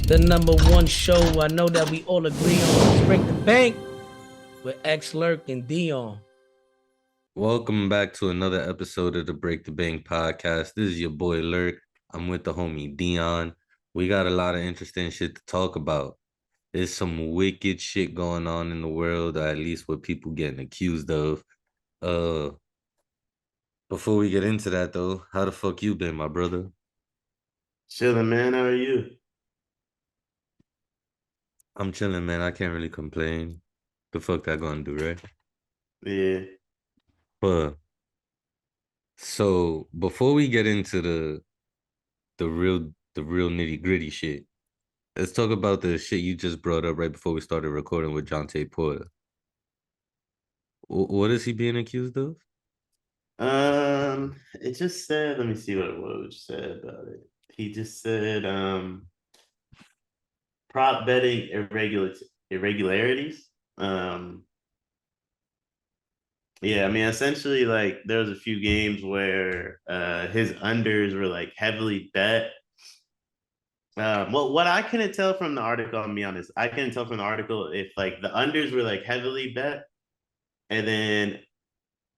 The number one show I know that we all agree on is Break the Bank with Lerk and Deion. Welcome back to another episode of the Break the Bank podcast. This is your boy Lerk. I'm with the homie Deion. We got a lot of interesting shit to talk about. There's some wicked shit going on in the world, or at least what people getting accused of. Uh, Before we get into that though, how the fuck you been, my brother? Chilling, man. How are you? I'm chilling, man. I can't really complain. The fuck that gonna do, right? Yeah. But so before we get into the real nitty gritty shit, let's talk about the shit you just brought up right before we started recording with Jontay Porter. What is he being accused of? It just said, let me see what Woj said about it. He just said, prop betting irregularities. Yeah, I mean, essentially, like there was a few games where his unders were like heavily bet. Well, what I couldn't tell from the article, I'll be honest, I couldn't tell from the article if like the unders were like heavily bet, and then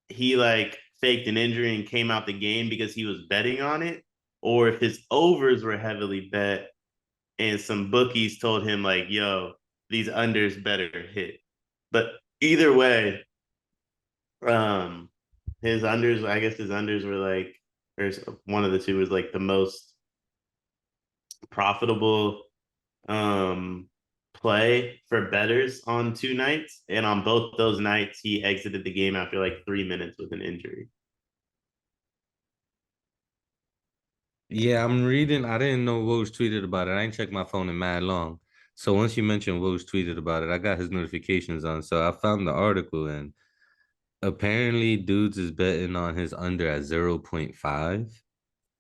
he like faked an injury and came out the game because he was betting on it, or if his overs were heavily bet and some bookies told him like, "Yo, these unders better hit." But either way, um, his unders, I guess his unders were like, or one of the two was like the most profitable um play for betters on two nights, and on both those nights he exited the game after like 3 minutes with an injury. Yeah, I'm reading. I didn't know Woj tweeted about it. I ain't checked my phone in mad long. So once you mentioned Woj tweeted about it, I got his notifications on. So I found the article and apparently dudes is betting on his under at 0.5.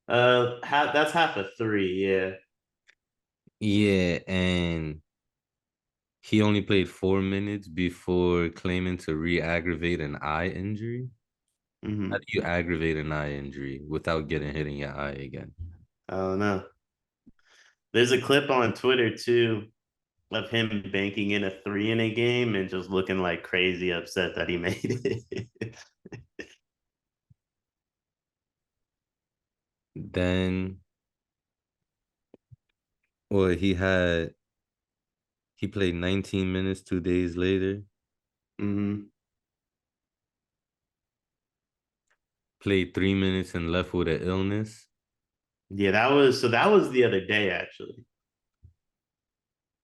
That's half a three. Yeah. Yeah, and he only played 4 minutes before claiming to re-aggravate an eye injury. How do Mm-hmm. you aggravate an eye injury without getting hit in your eye again? I don't know. There's a clip on Twitter too of him banking in a three in a game and just looking like crazy upset that he made it. Then, well, he played 19 minutes 2 days later, Mm-hmm. played 3 minutes and left with an illness. Yeah, that was the other day actually.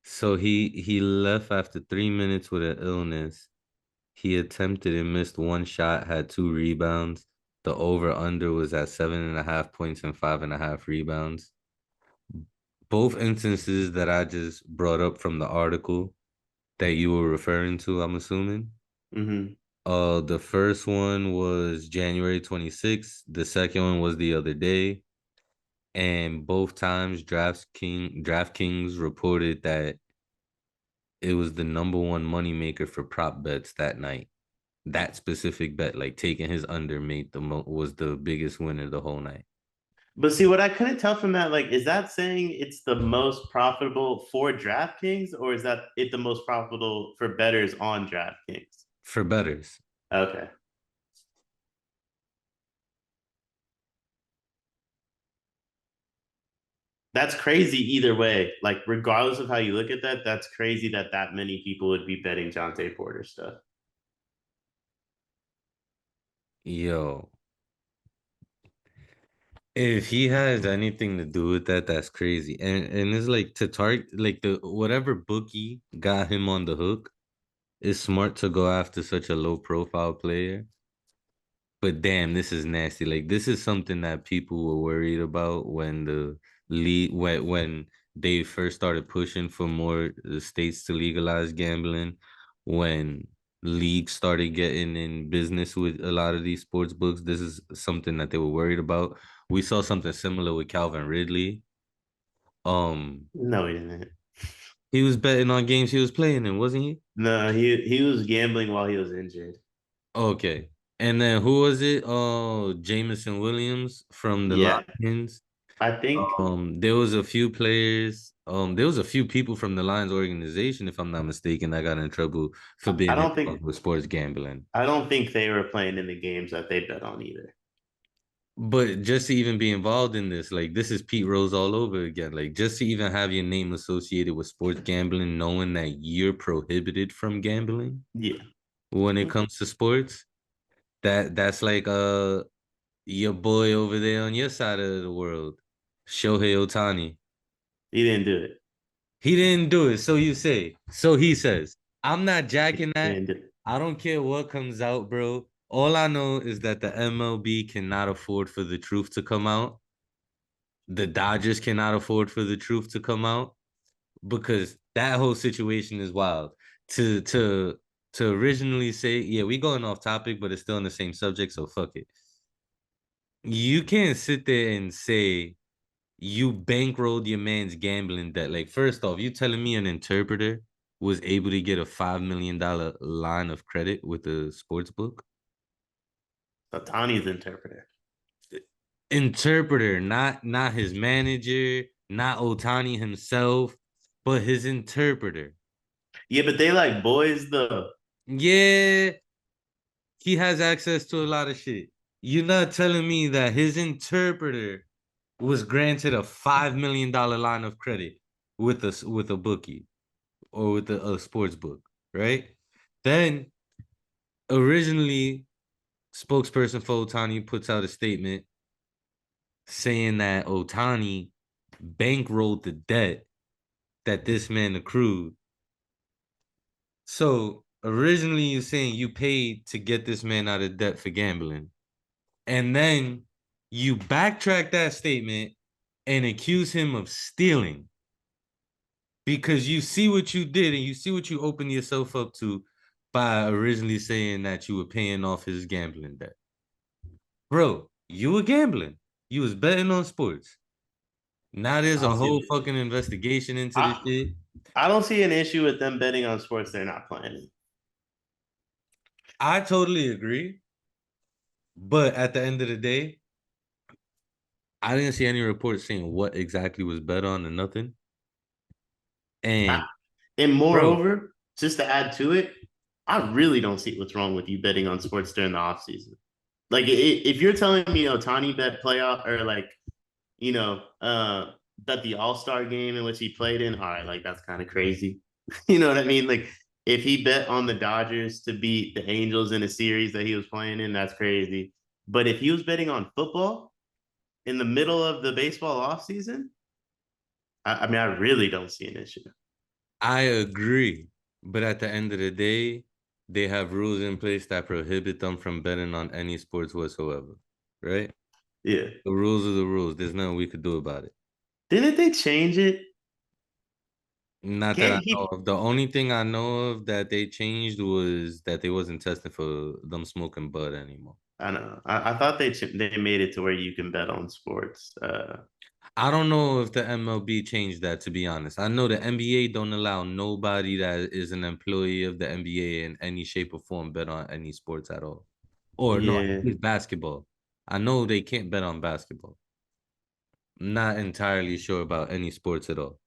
So he left after 3 minutes with an illness. He attempted and missed one shot, had two rebounds. The over under was at 7.5 points and 5.5 rebounds. Both instances that I just brought up from the article that you were referring to, I'm assuming. Mm-hmm. The first one was January 26th. The second one was the other day. And both times DraftKings reported that it was the number one moneymaker for prop bets that night. That specific bet, like taking his under, was the biggest winner the whole night. But see, what I couldn't tell from that, like, is that saying it's the most profitable for DraftKings, or is that it the most profitable for betters on DraftKings? For betters. Okay. That's crazy either way. Like, regardless of how you look at that, that's crazy that that many people would be betting Jontay Porter stuff. Yo, if he has anything to do with that, that's crazy. And it's like to target like the whatever bookie got him on the hook, it's smart to go after such a low profile player. But damn, this is nasty. Like this is something that people were worried about when the league when they first started pushing for more states to legalize gambling, when leagues started getting in business with a lot of these sports books. This is something that they were worried about. We saw something similar with Calvin Ridley. No, he didn't. He was betting on games he was playing in, wasn't he? No, he was gambling while he was injured. Okay. And then who was it? Oh, Jamison Williams from the Yeah. Lions. I think There was a few players. There was a few people from the Lions organization, if I'm not mistaken, that got in trouble for I being don't think involved with sports gambling. I don't think they were playing in the games that they bet on either. But just to even be involved in this, like this is Pete Rose all over again. Like just to even have your name associated with sports gambling, knowing that you're prohibited from gambling Yeah. when it comes to sports, that's like your boy over there on your side of the world, Shohei Ohtani. He didn't do it. He didn't do it, so you say. So he says. I'm not jacking He that. didn't do it. I don't care what comes out, bro. All I know is that the MLB cannot afford for the truth to come out. The Dodgers cannot afford for the truth to come out because that whole situation is wild. To to to originally say, yeah, we going off topic, but it's still on the same subject, so fuck it. You can't sit there and say you bankrolled your man's gambling debt. Like, first off, you telling me an interpreter was able to get a $5 million line of credit with a sports book? Otani's interpreter. Interpreter, not his manager, not Otani himself, but his interpreter. Yeah, but they like boys though. Yeah, he has access to a lot of shit. You're not telling me that his interpreter was granted a $5 million line of credit with a bookie or with a sports book, right? Then originally, spokesperson for Otani puts out a statement saying that Otani bankrolled the debt that this man accrued. So originally, you're saying you paid to get this man out of debt for gambling, and then you backtrack that statement and accuse him of stealing because you see what you did and you see what you opened yourself up to by originally saying that you were paying off his gambling debt. Bro, you were gambling. You was betting on sports. Now there's I a don't see whole it. fucking investigation into this I shit. I don't see an issue with them betting on sports they're not playing. I totally agree. But at the end of the day, I didn't see any reports saying what exactly was bet on and nothing. I, And and bro, moreover, just to add to it, I really don't see what's wrong with you betting on sports during the off season. Like if you're telling me Otani bet playoff or like bet the All Star game in which he played in, all right, like that's kind of crazy. You know what I mean? Like if he bet on the Dodgers to beat the Angels in a series that he was playing in, that's crazy. But if he was betting on football in the middle of the baseball offseason, I mean, I really don't see an issue. I agree. But at the end of the day, they have rules in place that prohibit them from betting on any sports whatsoever. Right? Yeah. The rules are the rules. There's nothing we could do about it. Didn't they change it? Not that I Can't know he? of. The only thing I know of that they changed was that they wasn't testing for them smoking bud anymore. I don't know. I thought they made it to where you can bet on sports. I don't know if the MLB changed that, to be honest. I know the NBA don't allow nobody that is an employee of the NBA in any shape or form bet on any sports at all. Or no, at Yeah. least basketball. I know they can't bet on basketball. I'm not entirely sure about any sports at all.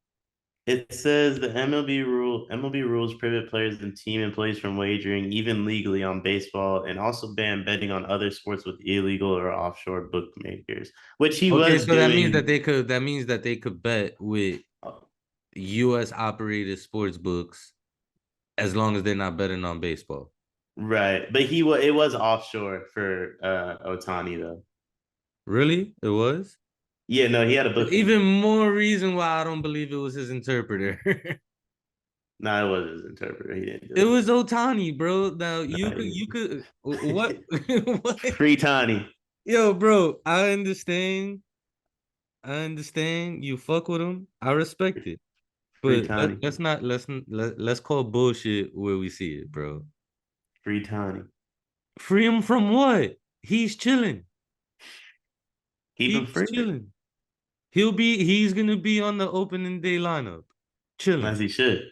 It says the MLB rules prohibit players and team employees from wagering, even legally, on baseball, and also ban betting on other sports with illegal or offshore bookmakers, which he Okay, was so doing. that means that they could bet with US operated sports books as long as they're not betting on baseball. Right, but it was offshore for Otani though. Really? It was? Yeah, no, he had a bookie. Even more reason why I don't believe it was his interpreter. No, it was his interpreter. He didn't do It it. was Otani, bro. Now No, you could what what? free Tani, Yo, bro, I understand you fuck with him. I respect it. free But Tani, let's not let's call bullshit where we see it, bro. free Tani. Free him from what? He's chilling. Keep him He's free chilling. He's gonna be on the opening day lineup. as Chilling. he should.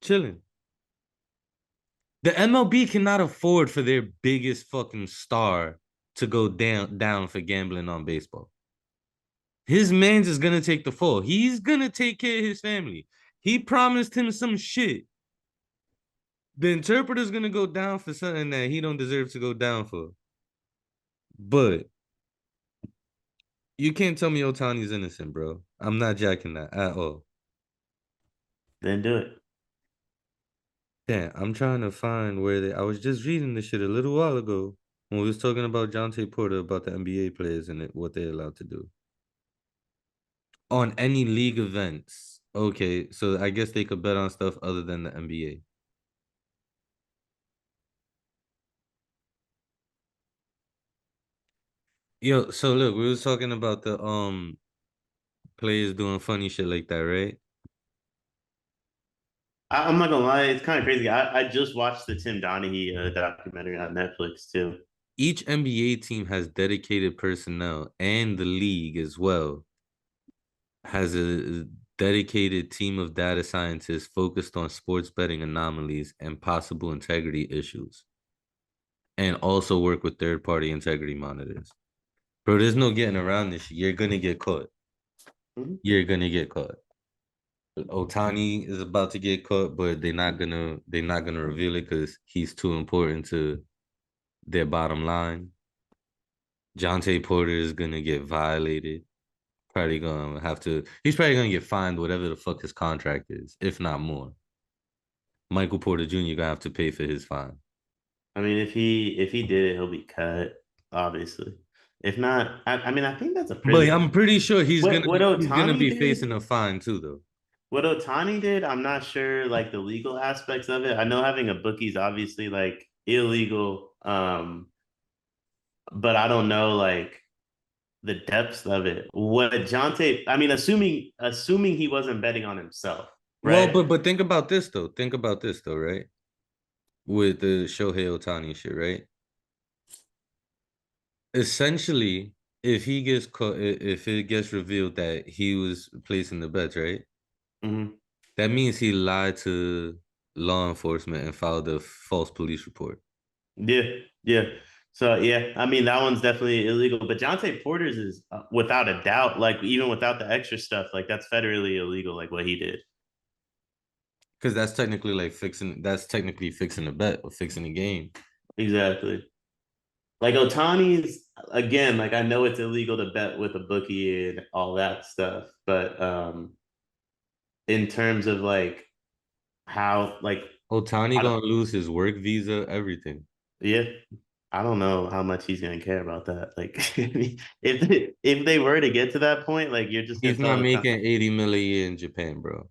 Chilling. The MLB cannot afford for their biggest fucking star to go down for gambling on baseball. His man's is gonna take the fall. He's gonna take care of his family. He promised him some shit. The interpreter's gonna go down for something that he don't deserve to go down for. But you can't tell me Otani's innocent, bro. I'm not jacking that at all. Then do it. Damn, I'm trying to find where they. I was just reading this shit a little while ago when we was talking about Jontay Porter about the NBA players and what they're allowed to do on any league events. Okay, so I guess they could bet on stuff other than the NBA. Yo, so look, we was talking about the players doing funny shit like that, right? I'm not gonna lie, it's kind of crazy. I just watched the Tim Donaghy documentary on Netflix too. Each NBA team has dedicated personnel, and the league as well has a dedicated team of data scientists focused on sports betting anomalies and possible integrity issues, and also work with third-party integrity monitors. Bro, there's no getting around this shit. You're gonna get caught. Mhm. You're gonna get caught. Otani is about to get caught, but they're not gonna reveal it because he's too important to their bottom line. Jontay Porter is gonna get violated. Probably gonna have to. He's probably gonna get fined whatever the fuck his contract is, if not more. Michael Porter Jr. gonna have to pay for his fine. I mean, if he did it, he'll be cut, obviously. If not, I mean, I think that's a But prison. I'm pretty sure he's What gonna what be he's gonna Otani be did, facing a fine too, though. what Otani did, I'm not sure like the legal aspects of it. I know having a bookie is obviously like illegal, but I don't know like the depths of it. What Jonte, I mean, assuming he wasn't betting on himself, Well, right? but think about this though. Think about this though, right? With the Shohei Ohtani shit, right? Essentially, if he gets caught, if it gets revealed that he was placing the bets, right? Mm-hmm. That means he lied to law enforcement and filed a false police report. Yeah, yeah. So yeah, I mean that one's definitely illegal. But Jontay Porter's is without a doubt, like even without the extra stuff, like that's federally illegal, like what he did. Because that's technically fixing the bet or fixing the game. Exactly. Like Otani's again, like I know it's illegal to bet with a bookie and all that stuff, but in terms of like how like Otani I don't gonna lose his work visa, everything. yeah, I don't know how much he's gonna care about that. Like if they were to get to that point, like you're just gonna He's not tell the making 80 million a year in Japan, bro.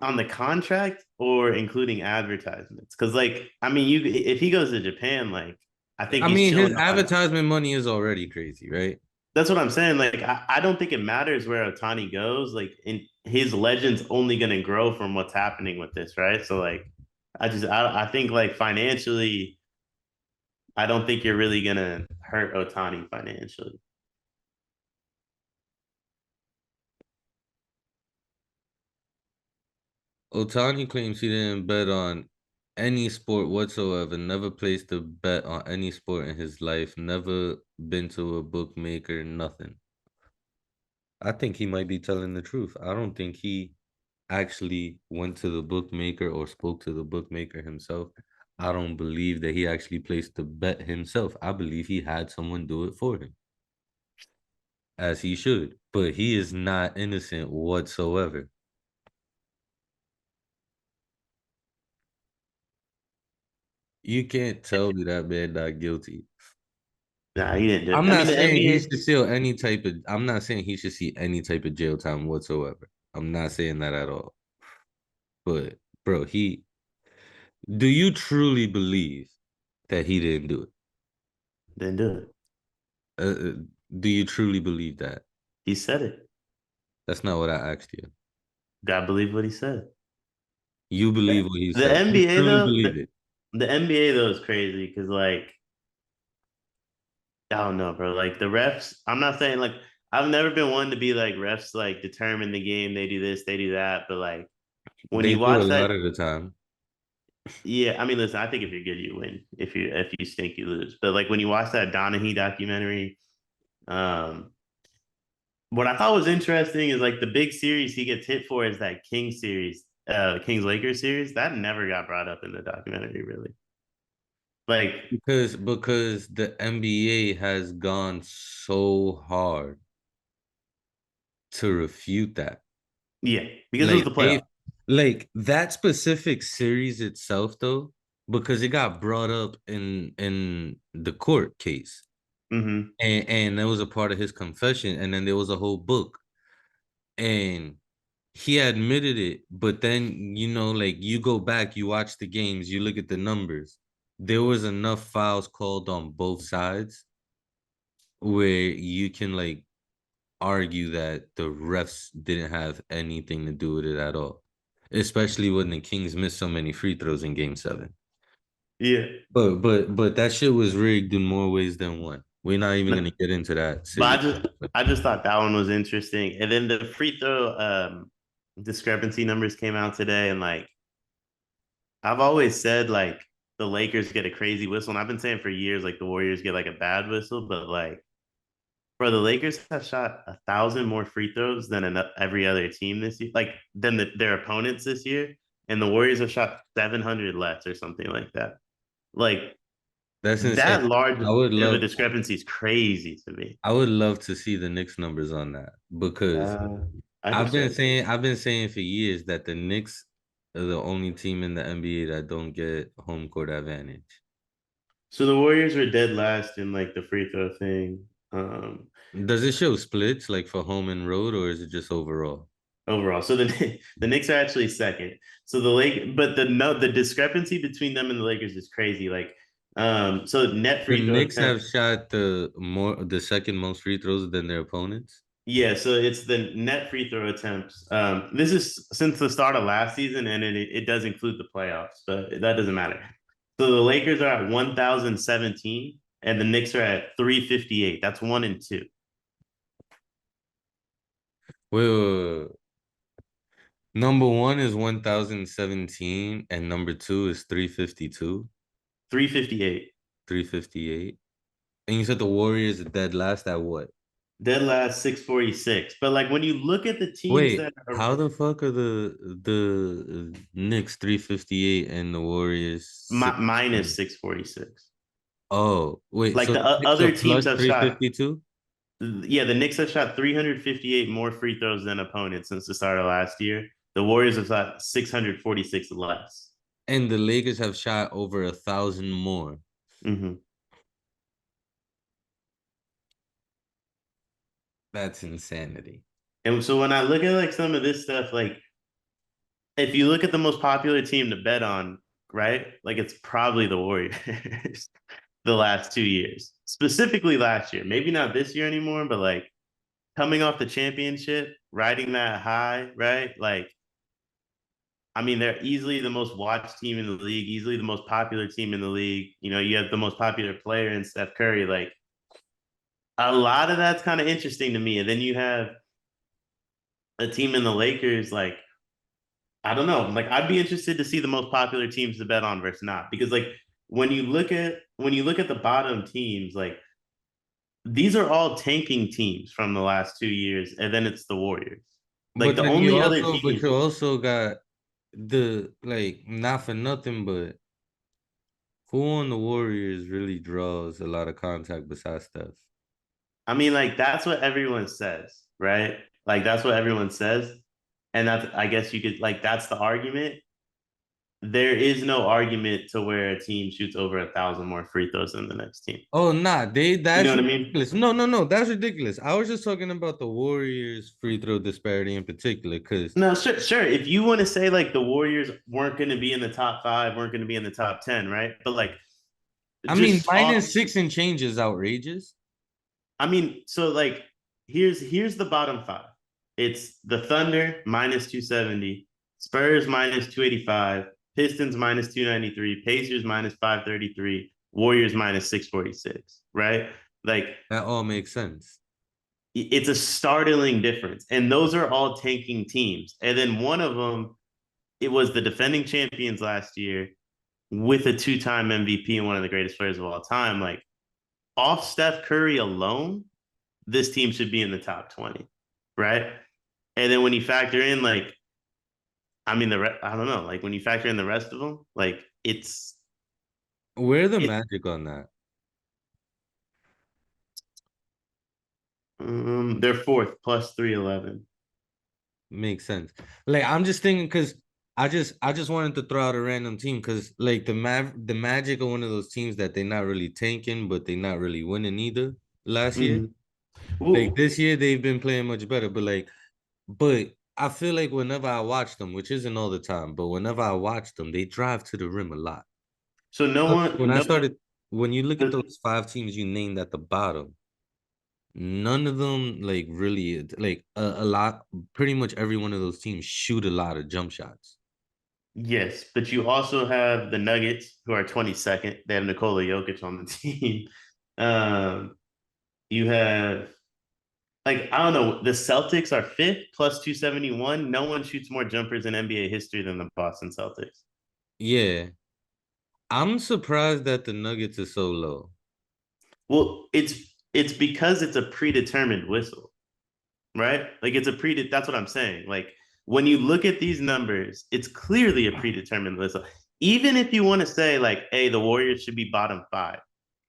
on the contract or including advertisements? Because like I mean, you if he goes to Japan, like I think I he's mean, his chilling on. advertisement money is already crazy, right? That's what I'm saying. Like I don't think it matters where Otani goes. Like in his legend's only gonna grow from what's happening with this, right? So like I think like financially, I don't think you're really gonna hurt Otani financially. Otani claims he didn't bet on any sport whatsoever, never placed a bet on any sport in his life, never been to a bookmaker, nothing. I think he might be telling the truth. I don't think he actually went to the bookmaker or spoke to the bookmaker himself. I don't believe that he actually placed the bet himself. I believe he had someone do it for him, as he should. But he is not innocent whatsoever. You can't tell me that man not guilty. Nah, he didn't do it. I'm I not mean, the saying he NBA. should see any type of. I'm not saying he should see any type of jail time whatsoever. I'm not saying that at all. But bro, he. Do you truly believe that he didn't do it? Didn't do it. Uh, uh, do you truly believe that? He said it. That's not what I asked you. Gotta believe what he said. You believe what he The said. You NBA truly though, believe it. the NBA though is crazy because like I don't know, bro. Like the refs, I'm not saying like I've never been one to be like refs like determine the game, they do this, they do that, but like when They you do a watch lot that, of the time. yeah, I mean, listen, I think if you're good, you win. If you stink, you lose. But like when you watch that Donaghy documentary, um, what I thought was interesting is like the big series he gets hit for is that Kings Lakers series. That never got brought up in the documentary, really. Like, Because the NBA has gone so hard to refute that. yeah, because it was Like the they playoff. like that specific series itself though, because it got brought up in the court case. Mm-hmm. And that was a part of his confession. And then there was a whole book. And he admitted it, but then like you go back, you watch the games, you look at the numbers. There was enough fouls called on both sides where you can like argue that the refs didn't have anything to do with it at all, especially when the Kings missed so many free throws in Game 7. Yeah. But that shit was rigged in more ways than one. We're not even gonna But, get into that but I series. just I just thought that one was interesting. And then the free throw discrepancy numbers came out today, and like I've always said, like the Lakers get a crazy whistle, and I've been saying for years like the Warriors get like a bad whistle, but like bro, the Lakers have shot 1,000 more free throws than every other team this year, like than their opponents this year, and the Warriors have shot 700 less or something like that. Like That's insane. that large I would of a love discrepancy is crazy to me. I would love to see the Knicks numbers on that because Uh, I can I've show been you. saying I've been saying for years that the Knicks are the only team in the NBA that don't get home court advantage. So the Warriors were dead last in like the free throw thing. Does it show splits like for home and road, or is it just overall? Overall. So the Knicks are actually second. So but the discrepancy between them and the Lakers is crazy. Like, so net The free throw Knicks have attempts. shot the second most free throws than their opponents. Yeah, so it's the net free throw attempts. This is since the start of last season, and it does include the playoffs, but that doesn't matter. So the Lakers are at 1,017, and the Knicks are at 358. That's 1 and 2. Well, number one is 1,017, and number two is 352, 358. 358. And you said the Warriors are dead last at what? Dead last 646. But like when you look at the teams Wait, that are how the fuck are the Knicks 358 and the Warriors 6? minus 646. Oh, wait, Like so the the Knicks are other teams plus have shot, 352? yeah, the Knicks have shot 358 more free throws than opponents since the start of last year. The Warriors have shot 646 less. And the Lakers have shot over 1,000 more. Mm-hmm. That's insanity. And so when I look at like some of this stuff, like if you look at the most popular team to bet on, right? Like it's probably the Warriors the last 2 years, specifically last year. Maybe not this year anymore, but like coming off the championship, riding that high, right? Like, I mean, they're easily the most watched team in the league, easily the most popular team in the league. You know, you have the most popular player in Steph Curry. Like, a lot of that's kind of interesting to me. And then you have a team in the Lakers, like, I don't know. Like, I'd be interested to see the most popular teams to bet on versus not. Because like when you look at the bottom teams, like these are all tanking teams from the last 2 years, and then it's the Warriors. Like But the then only other team. you also got the like not for nothing, but who on the Warriors really draws a lot of contact besides Steph? I mean, like that's what everyone says, right? Like that's what everyone says, and that's I guess you could like that's the argument. There is no argument to where a team shoots over 1,000 more free throws than the next team. Oh, nah, You know that's what I mean? ridiculous. No, that's ridiculous. I was just talking about the Warriors free throw disparity in particular, because No, sure. If you want to say like the Warriors weren't going to be in the top five, weren't going to be in the top 10, right? But like I mean just off, -6 and change is outrageous. I mean, so like here's the bottom five. It's the Thunder minus 270, Spurs minus 285, Pistons minus 293, Pacers minus 533, Warriors minus 646, right? Like That all makes sense. it's a startling difference. And those are all tanking teams. And then one of them, it was the defending champions last year with a two-time MVP and one of the greatest players of all time. Like off Steph Curry alone, this team should be in the top 20. right? And then when you factor in like, I mean, I don't know, like when you factor in the rest of them, like Where the it. Magic on that? They're fourth plus 311. Makes sense. Like I'm just thinking because I just wanted to throw out a random team because like the Magic are one of those teams that they're not really tanking, but they're not really winning either last year. Mm-hmm. Like Well, this year they've been playing much better, but I feel like whenever I watch them, which isn't all the time, but whenever I watch them, they drive to the rim a lot. so no one, When I no, started, when you look at those five teams you named at the bottom, none of them like really like a lot. Pretty much every one of those teams shoot a lot of jump shots. yes, but you also have the Nuggets who are 22nd. They have Nikola Jokic on the team. Um, you have like I don't know. The Celtics are fifth plus 271. No one shoots more jumpers in NBA history than the Boston Celtics. Yeah, I'm surprised that the Nuggets are so low. Well, it's because it's a predetermined whistle, right? Like it's a pre. That's what I'm saying. Like when you look at these numbers, it's clearly a predetermined whistle. Even if you want to say like, hey, the Warriors should be bottom five.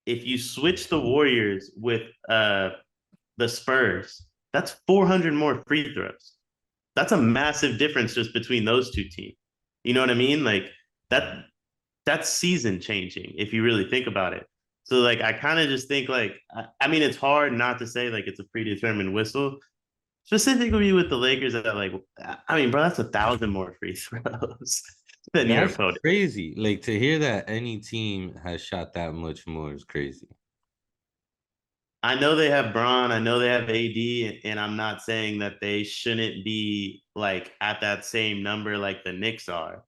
If you switch the Warriors with the Spurs, that's 400 more free throws. That's a massive difference just between those two teams. You know what I mean? Like that that's season changing if you really think about it. So like I kind of just think like I mean it's hard not to say like it's a predetermined whistle, specifically with the Lakers that like I mean bro that's 1,000 more free throws than your That's opponent. crazy. Like to hear that any team has shot that much more is crazy. I know they have Braun, I know they have AD, and I'm not saying that they shouldn't be like at that same number like the Knicks are,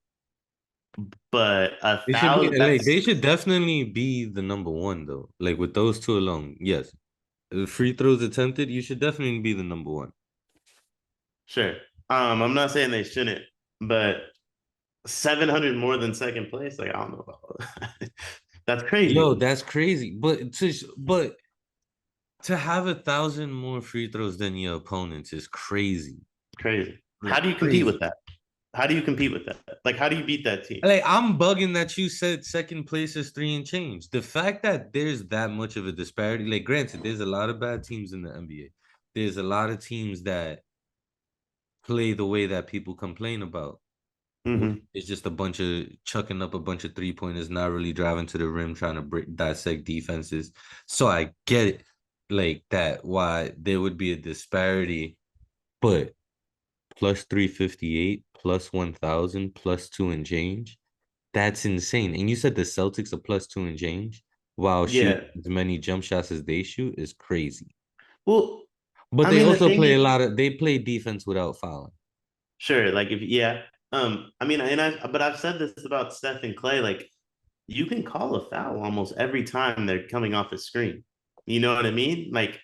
but a They should be thousand like they that's should definitely be the number one though. Like with those two alone, yes. Free throws attempted, you should definitely be the number one. sure. I'm not saying they shouldn't, but 700 more than second place. Like I don't know about that. That's Yo, crazy. that's crazy. But to have 1,000 more free throws than your opponents is crazy. Crazy. How Like do you compete with crazy. that? How do you compete with that? Like how do you beat that team? Like I'm bugging that you said second place is three and change. The fact that there's that much of a disparity, like granted, there's a lot of bad teams in the NBA. There's a lot of teams that play the way that people complain about. Mm-hmm. It's just a bunch of chucking up a bunch of three pointers, not really driving to the rim, trying to dissect defenses. So I get it, like that, why there would be a disparity, but plus 358, plus 1,000, plus two and change. That's insane. And you said the Celtics are plus two and change while shooting Yeah. as many jump shots as they shoot is crazy. Well, But I they mean the also thing play a is lot of they play defense without fouling. sure, like if yeah. I mean and I've said this about Steph and Clay, like you can call a foul almost every time they're coming off a screen. You know what I mean? Like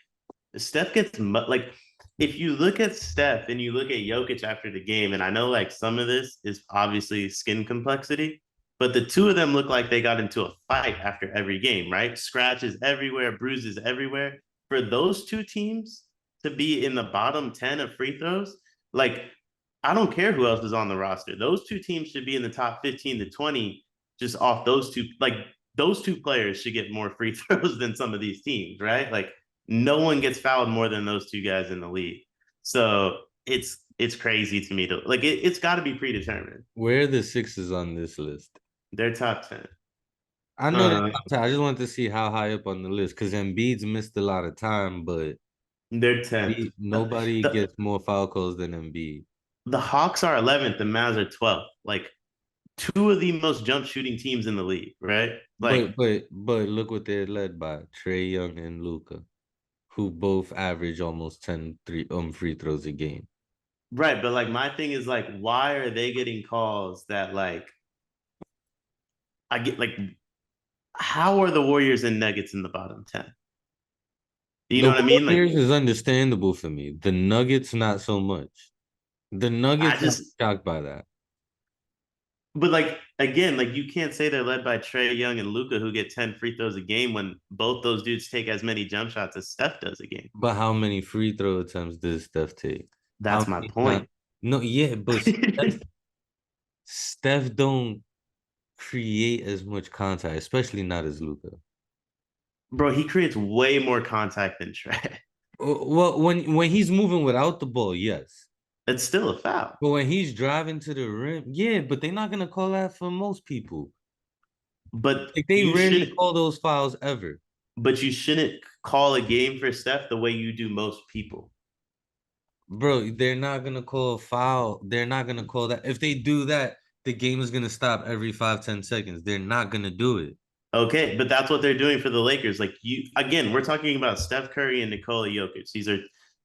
Steph gets like if you look at Steph and you look at Jokic after the game, and I know like some of this is obviously skin complexity, but the two of them look like they got into a fight after every game, right? Scratches everywhere, bruises everywhere. For those two teams to be in the bottom 10 of free throws, like I don't care who else is on the roster. Those two teams should be in the top 15 to 20 just off those two. Like those two players should get more free throws than some of these teams, right? Like no one gets fouled more than those two guys in the league. So it's crazy to me to like it's got to be predetermined. Where are the Sixers on this list? They're top 10. I know that Uh, I just wanted to see how high up on the list because Embiid's missed a lot of time, but they're 10th. Nobody The, gets more foul calls than Embiid. the Hawks are 11th. The Mavs are 12th. Like two of the most jump shooting teams in the league, right? Like But look what they're led by Trey Young and Luca, who both average almost 10 free throws a game. right, but like my thing is like why are they getting calls that like I get like how are the Warriors and Nuggets in the bottom 10? You know The what I mean? Like Warriors is understandable for me. The Nuggets, not so much. The I Nuggets, I'm just shocked by that. But like again, like you can't say they're led by Trae Young and Luka, who get 10 free throws a game when both those dudes take as many jump shots as Steph does a game. But how many free throw attempts does Steph take? How That's my many point. No, yeah, but Steph don't create as much contact, especially not as Luca. Bro, he creates way more contact than Trae. Well, when he's moving without the ball, yes. It's still a foul. But when he's driving to the rim, yeah, but they're not gonna call that for most people. But Like they you rarely should call those fouls ever. but you shouldn't call a game for Steph the way you do most people. Bro, they're not gonna call a foul. They're not gonna call that. If they do that, the game is gonna stop every 5-10 seconds. They're not gonna do it. Okay, but that's what they're doing for the Lakers. Like you again, we're talking about Steph Curry and Nikola Jokic. These are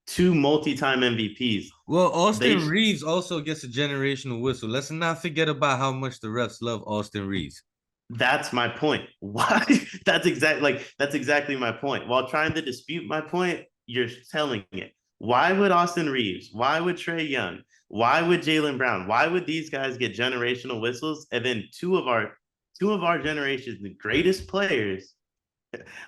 two multi-time MVPs. Well, They Austin Reeves also gets a generational whistle. Let's not forget about how much the refs love Austin Reeves. That's my point. Why? That's exactly my point. While trying to dispute my point, you're telling it. Why would Austin Reeves? Why would Trae Young? Why would Jaylen Brown? Why would these guys get generational whistles? And then two of our generation's the greatest players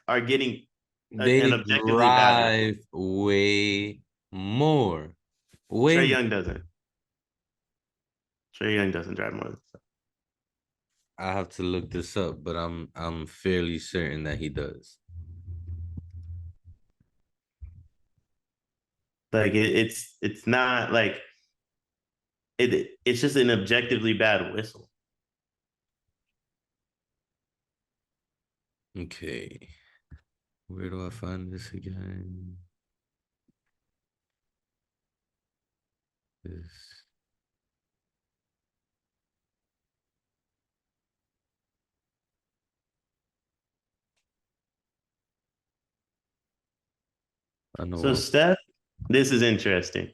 are getting an They objectively bad whistle. drive way more. Way Trae more. Young doesn't. Trae Young doesn't drive more than stuff. I have to look this up, but I'm fairly certain that he does. Like it's not like it's just an objectively bad whistle. Okay. Where do I find this again? This. I know So one. Steph, this is interesting.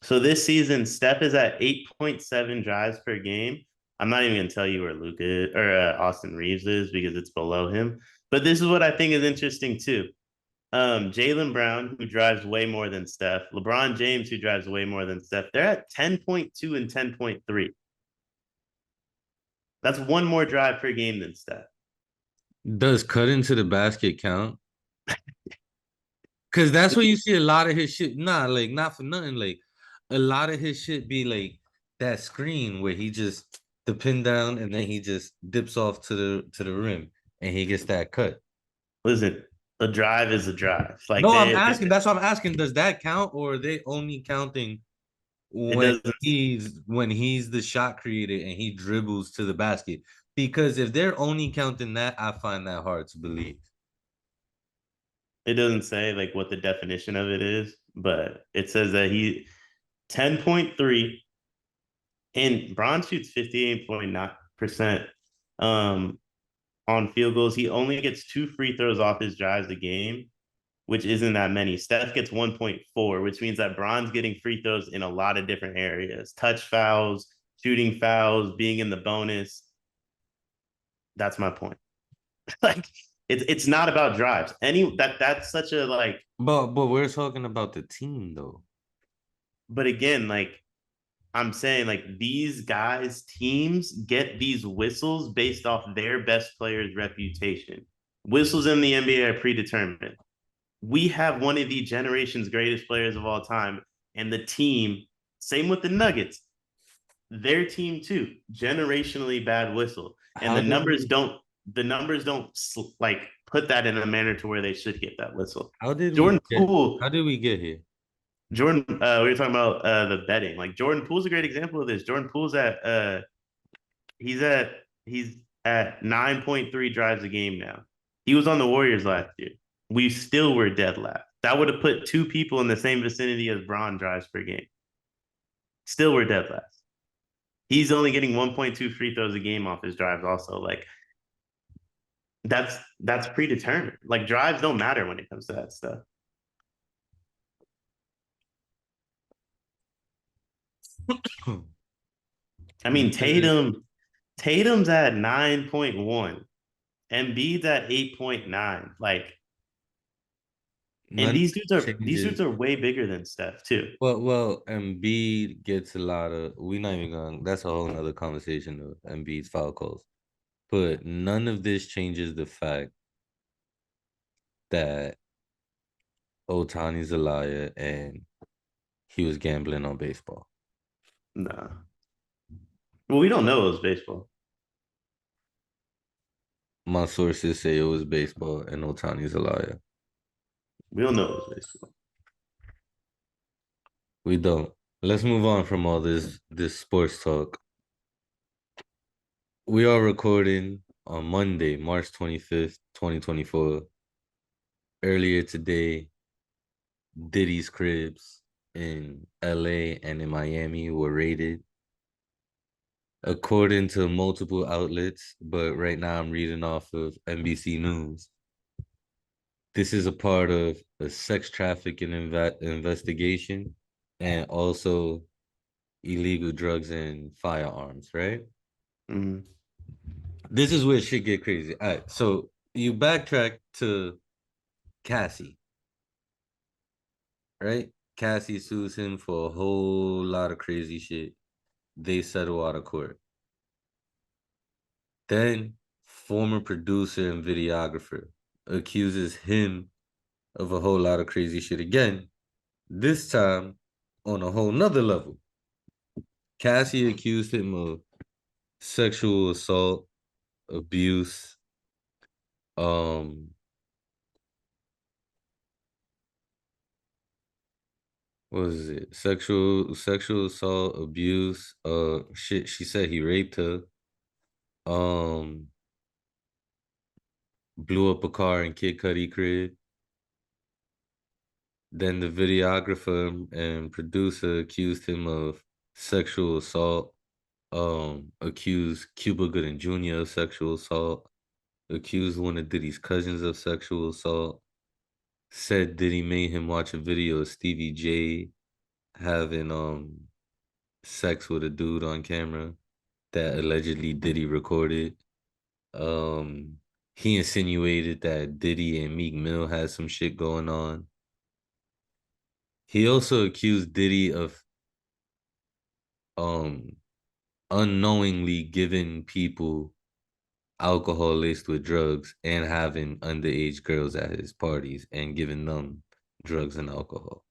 So this season, Steph is at 8.7 drives per game. I'm not even gonna tell you where Luka or Austin Reeves is because it's below him. But this is what I think is interesting too. Jaylen Brown, who drives way more than Steph, LeBron James, who drives way more than Steph, they're at 10.2 and 10.3. That's one more drive per game than Steph. Does cut into the basket count? Cause that's where you see a lot of his shit. Nah, like not for nothing. Like a lot of his shit be like that screen where he just the pin down and then he just dips off to the rim and he gets that cut. Listen, a drive is a drive. Like No, I'm asking. That's what I'm asking. Does that count, or are they only counting it when doesn't he's the shot creator and he dribbles to the basket? Because if they're only counting that, I find that hard to believe. it doesn't say like what the definition of it is, but it says that he 10.3 and Braun shoots 58.9% on field goals. He only gets 2 free throws off his drives a game, which isn't that many. Steph gets 1.4, which means that Braun's getting free throws in a lot of different areas. Touch fouls, shooting fouls, being in the bonus. That's my point. Like it's not about drives. That's such a like. But we're talking about the team though. But again, like I'm saying, like these guys, teams get these whistles based off their best player's reputation. Whistles in the NBA are predetermined. We have one of the generation's greatest players of all time, and the team. Same with the Nuggets. Their team too, generationally bad whistle, and How did we the numbers don't like put that in a manner to where they should get that whistle. how did we Jordan get Poole, how did we get here? Jordan, we were talking about the betting. Like Jordan Poole's a great example of this. Jordan Poole's at he's at he's at 9.3 drives a game now. He was on the Warriors last year. We still were dead last. That would have put two people in the same vicinity as Braun drives per game. Still were dead last. He's only getting 1.2 free throws a game off his drives. Also, like that's predetermined. Like drives don't matter when it comes to that stuff. I mean, Tatum's at 9.1, Embiid's at 8.9. Like And None these dudes changes. are way bigger than Steph too. Well, Embiid gets a lot of. We're not even going. That's a whole nother conversation of Embiid's foul calls. But none of this changes the fact that Otani's a liar and he was gambling on baseball. Nah. Well, we don't know it was baseball. My sources say it was baseball and Otani's a liar. We don't know it was baseball. We don't. Let's move on from all this sports talk. We are recording on Monday, March 25th, 2024. Earlier today, Diddy's cribs in LA and in Miami were raided. According to multiple outlets, but right now I'm reading off of NBC News. This is a part of a sex trafficking investigation and also illegal drugs and firearms, right? Mm. This is where shit get crazy. All right, so you backtrack to Cassie, right? Cassie sues him for a whole lot of crazy shit. They settle out of court. Then, former producer and videographer accuses him of a whole lot of crazy shit again. This time, on a whole nother level. Cassie accused him of sexual assault, abuse, um, what was it? Sexual assault, abuse, shit, she said he raped her. Um, blew up a car in Kid Cudi crib. Then the videographer and producer accused him of sexual assault, accused Cuba Gooding Jr. of sexual assault, accused one of Diddy's cousins of sexual assault, said Diddy made him watch a video of Stevie J having sex with a dude on camera that allegedly Diddy recorded. Um he insinuated that Diddy and Meek Mill had some shit going on. He also accused Diddy of um unknowingly giving people alcohol laced with drugs and having underage girls at his parties and giving them drugs and alcohol.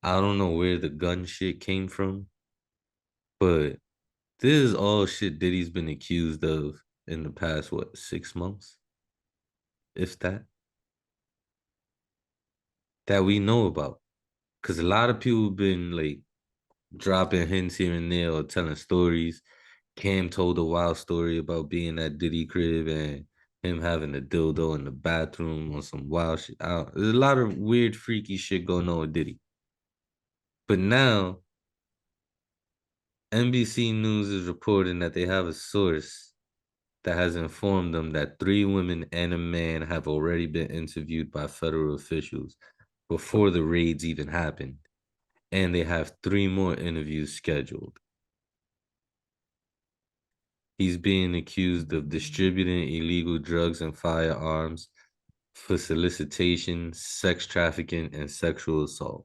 I don't know where the gun shit came from, but this is all shit Diddy's been accused of in the past, what, 6 months? If that we know about. Because a lot of people been like dropping hints here and there or telling stories. Cam told a wild story about being at Diddy crib and him having a dildo in the bathroom or some wild shit. There's a lot of weird, freaky shit going on with Diddy. But now, NBC News is reporting that they have a source that has informed them that 3 women and a man have already been interviewed by federal officials before the raids even happened. And they have 3 more interviews scheduled. He's being accused of distributing illegal drugs and firearms for solicitation, sex trafficking, and sexual assault.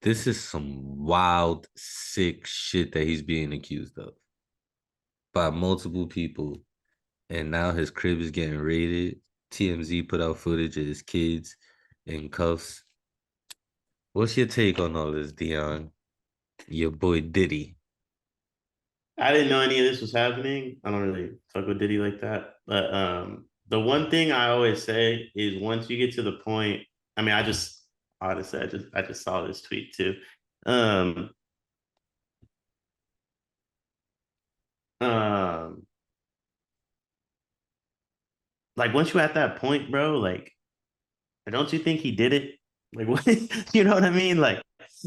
This is some wild, sick shit that he's being accused of by multiple people. And now his crib is getting raided. TMZ put out footage of his kids in cuffs. What's your take on all this, Deion? Your boy Diddy. I didn't know any of this was happening. I don't really fuck with Diddy like that. But the one thing I always say is once you get to the point, I mean, I just honestly I just saw this tweet too. Um um like once you're at that point, bro, like don't you think he did it? Like what you know what I mean? Yo, I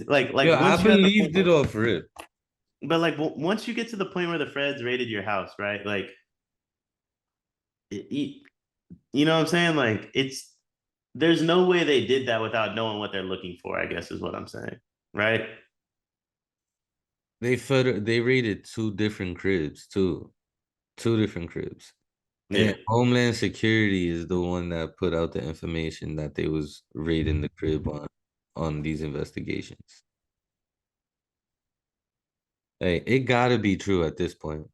once you're at the point believed it off rip. but like once you get to the point where the feds raided your house, right? Like it, you know what I'm saying? Like there's no way they did that without knowing what they're looking for, I guess is what I'm saying. Right? They raided 2 different cribs too. 2 different cribs. Yeah. And Homeland Security is the one that put out the information that they was raiding the crib on these investigations. Hey, it gotta be true at this point.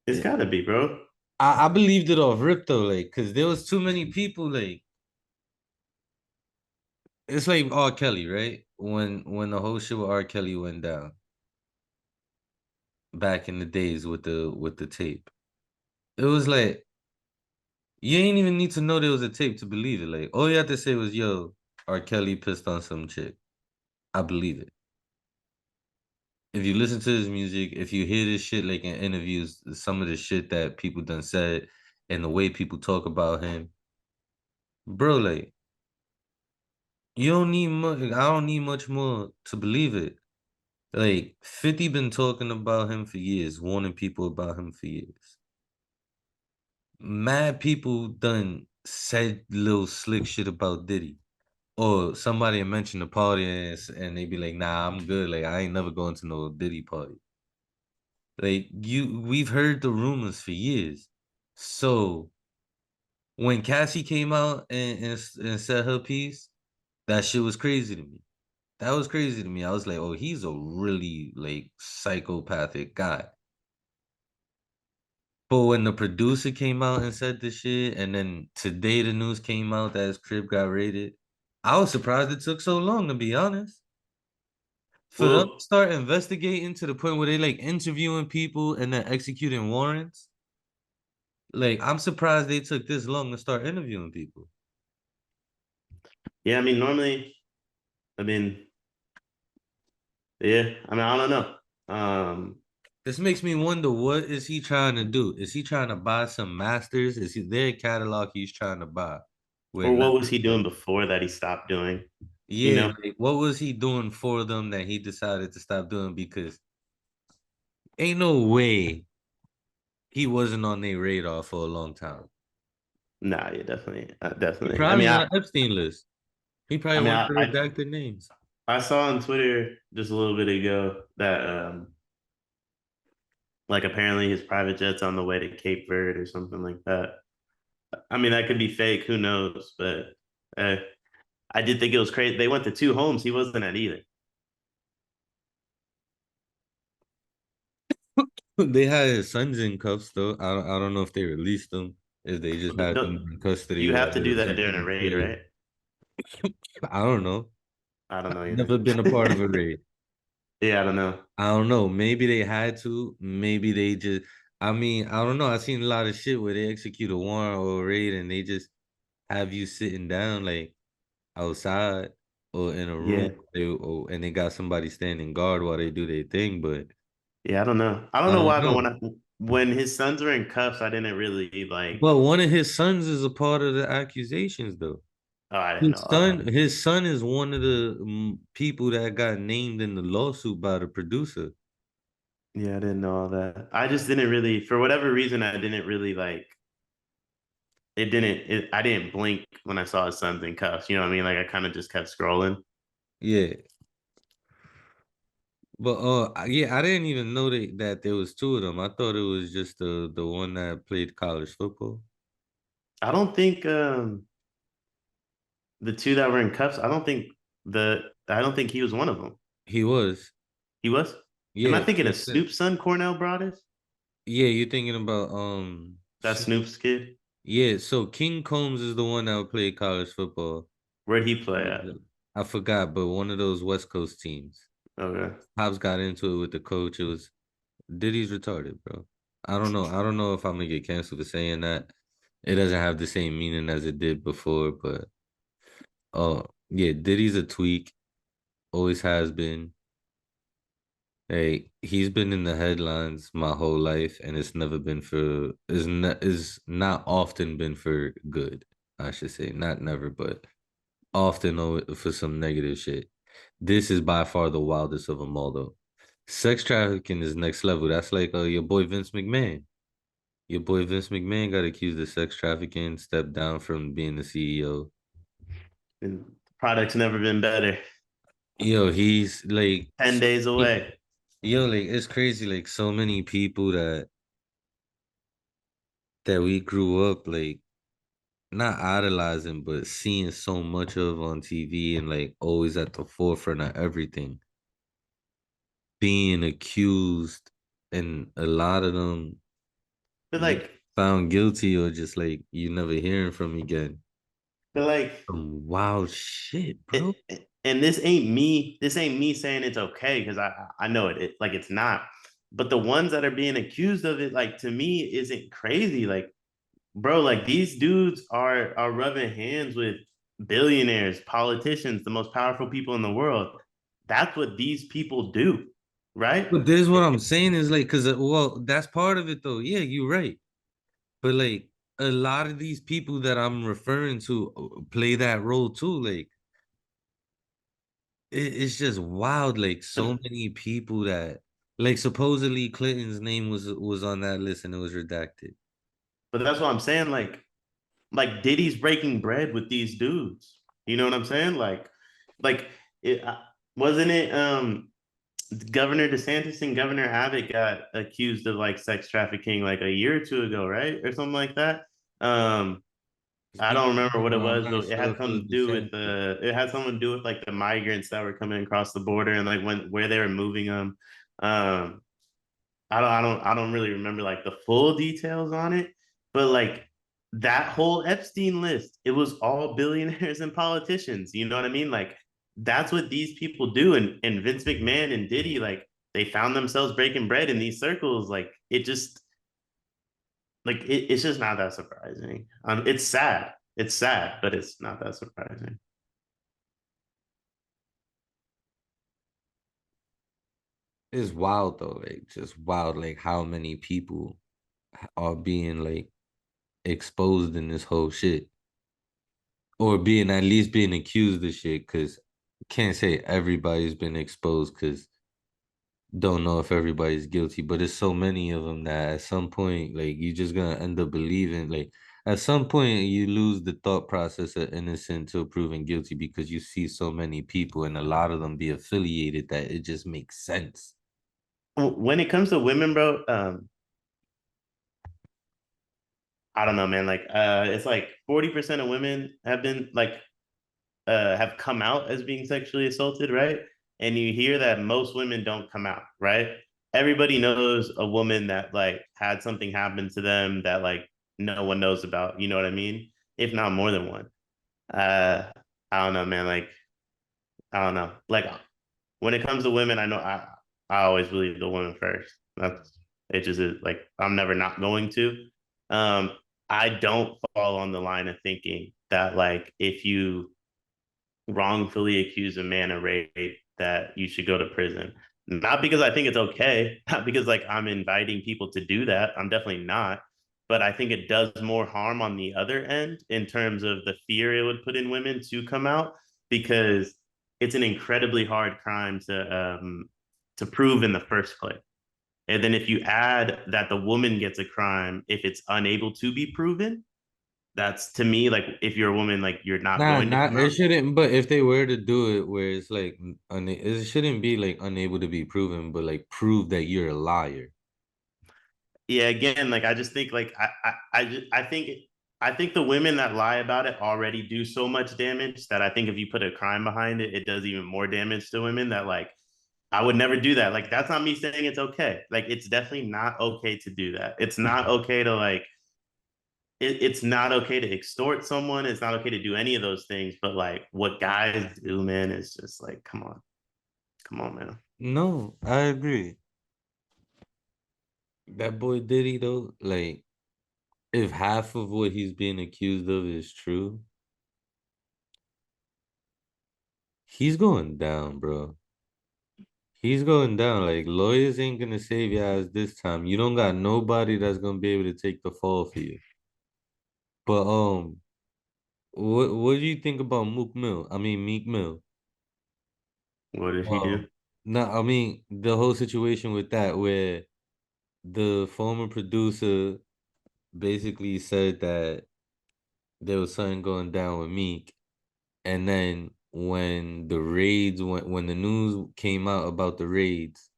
It's gotta be, bro. I believed it off rip though, like, cause there was too many people. Like, it's like R. Kelly, right? When the whole shit with R. Kelly went down back in the days with the tape, it was like you ain't even need to know there was a tape to believe it. Like, all you had to say was, "Yo, R. Kelly pissed on some chick." I believe it. If you listen to his music, if you hear this shit like in interviews, some of the shit that people done said and the way people talk about him, bro, like you don't need much. I don't need much more to believe it. Like 50 been talking about him for years, warning people about him for years. Mad people done said little slick shit about Diddy. Or somebody mentioned the party and they be like, nah, I'm good. Like I ain't never going to no Diddy party. Like we've heard the rumors for years. So when Cassie came out and said her piece, that shit was crazy to me. That was crazy to me. I was like, oh, he's a really like psychopathic guy. But when the producer came out and said the shit, and then today the news came out that his crib got raided, I was surprised it took so long, to be honest. For them to Well, start investigating to the point where they like interviewing people and then executing warrants, like I'm surprised they took this long to start interviewing people. yeah, I mean, normally, I mean, yeah, I mean, I don't know. This makes me wonder, what is he trying to do? Is he trying to buy some masters? Is he their catalog he's trying to buy? Where Or not what was he doing like, before that he stopped doing? You yeah, know? like what was he doing for them that he decided to stop doing? Because ain't no way he wasn't on their radar for a long time. Nah, yeah, definitely, He definitely. probably on Epstein list. He I probably mean, wanted I, to I, redact their names. I saw on Twitter just a little bit ago that like apparently his private jet's on the way to Cape Verde or something like that. I mean, that could be fake. Who knows? But uh, I did think it was crazy. They went to two homes. He wasn't at either. They had his sons in cuffs though. I don't know if they released them, if they just had them in custody You while have to they do was that in during a raid, jail. right? I don't know. I don't know either. Never been a part of a raid. Yeah, I don't know. I don't know. Maybe they had to. Maybe they just. I mean, I don't know. I've seen a lot of shit where they execute a warrant or a raid and they just have you sitting down like outside or in a room, Yeah, and they got somebody standing guard while they do their thing. But yeah, I don't know. I don't I know don't why, but know. when his sons were in cuffs, I didn't really like. But one of his sons is a part of the accusations, though. Oh, I didn't know all that. His son is one of the people that got named in the lawsuit by the producer. Yeah, I didn't know all that. I just didn't really, for whatever reason, I didn't really like. It didn't. I didn't blink when I saw his sons in cuffs. You know what I mean? Like I kind of just kept scrolling. Yeah, but yeah, I didn't even know that there was two of them. I thought it was just the one that played college football. I don't think the two that were in cuffs. The. I don't think he was one of them. He was. He was. Am I Yeah, thinking of Snoop's son, Cornell Broadus? yeah. You're thinking about That's Snoop's kid. yeah. So King Combs is the one that would play college football. Where'd he play at? I forgot, but one of those West Coast teams. Okay. Pops got into it with the coach. It was Diddy's retarded, bro. I don't know. I don't know if I'm gonna get canceled for saying that. It doesn't have the same meaning as it did before, but yeah, Diddy's a tweak. Always has been. Hey, he's been in the headlines my whole life, and it's never been for is not often been for good. I should say, not never, but often for some negative shit. This is by far the wildest of them all, though. Sex trafficking is next level. That's like your boy Vince McMahon. Your boy Vince McMahon got accused of sex trafficking, stepped down from being the CEO. And the product's never been better. Yo, he's like, 10 days away. yo, like it's crazy. Like so many people that that we grew up like not idolizing, but seeing so much of on TV and like always at the forefront of everything, being accused, and a lot of them But get like, found guilty or just like you never hearing from again. but like, Some wild shit, bro. and this ain't me. This ain't me saying it's okay because I know it. Like it's not. But the ones that are being accused of it, like to me, isn't crazy. Like, bro, like these dudes are rubbing hands with billionaires, politicians, the most powerful people in the world. That's what these people do, right? But this is what I'm saying is like, cause well, that's part of it though. Yeah, you're right. But like a lot of these people that I'm referring to play that role too. Like it's just wild. Like so many people that like supposedly Clinton's name was on that list and it was redacted. But that's what I'm saying. Like Diddy's breaking bread with these dudes. You know what I'm saying? Like it wasn't it. Governor DeSantis and Governor Abbott got accused of like sex trafficking like a year or two ago, right, or something like that. Um, I don't remember what it I'm was, not but it sure had if it was something to the do with same. it had something to do with like the migrants that were coming across the border and like when where they were moving them. Um, I don't really remember like the full details on it, but like that whole Epstein list, it was all billionaires and politicians. You know what I mean? Like that's what these people do. And Vince McMahon and Diddy, like they found themselves breaking bread in these circles. Like it just it's just not that surprising. It's sad. It's sad, but it's not that surprising. It's wild though, like just wild, like how many people are being like exposed in this whole shit, or being at least being accused of shit. Because can't say everybody's been exposed, because don't know if everybody's guilty, but there's so many of them that at some point, like you just gonna end up believing. Like at some point, you lose the thought process of innocent to proven guilty because you see so many people and a lot of them be affiliated that it just makes sense. When it comes to women, bro, I don't know, man. Like, it's like 40% of women have been like have come out as being sexually assaulted, right? And you hear that most women don't come out, right? Everybody knows a woman that like had something happen to them that like no one knows about. You know what I mean? If not more than one. Uh, I don't know, man. Like, I don't know. Like, when it comes to women, I always believe the woman first. That's it. Just is like I'm never not going to. Um, I don't fall on the line of thinking that like if you wrongfully accuse a man of rape that you should go to prison. Not because I think it's okay, not because like I'm inviting people to do that. I'm definitely not. But I think it does more harm on the other end in terms of the fear it would put in women to come out because it's an incredibly hard crime to prove in the first place. And then if you add that the woman gets a crime if it's unable to be proven, that's to me like if you're a woman, like you're not Nah, going to not come it out. shouldn't. But if they were to do it, where it's like, it shouldn't be like unable to be proven, but like prove that you're a liar. Yeah, again, like I just think like I think the women that lie about it already do so much damage that I think if you put a crime behind it, it does even more damage to women that like I would never do that. Like that's not me saying it's okay. Like it's definitely not okay to do that. It's not okay to like it's not okay to extort someone. It's not okay to do any of those things. But like what guys do, man, is just like, come on, man. No, I agree. That boy Diddy though, like if half of what he's being accused of is true, he's going down, bro. He's going down. Like lawyers ain't gonna save your ass this time. You don't got nobody that's gonna be able to take the fall for you. But what do you think about Mook Mill? I mean Meek Mill. What did he do? No, I mean the whole situation with that where the former producer basically said that there was something going down with Meek, and then when the raids when the news came out about the raids,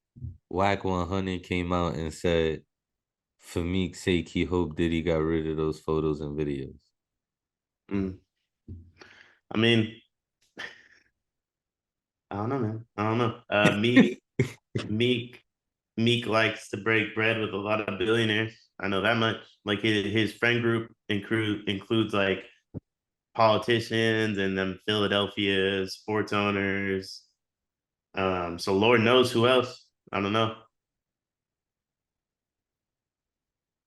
Whack 100 came out and said for Meek's sake, he hoped Diddy got rid of those photos and videos. Mm. I mean, I don't know, man. I don't know. Meek, Meek likes to break bread with a lot of billionaires. I know that much. Like his friend group includes like politicians and them Philadelphia sports owners. So Lord knows who else. I don't know.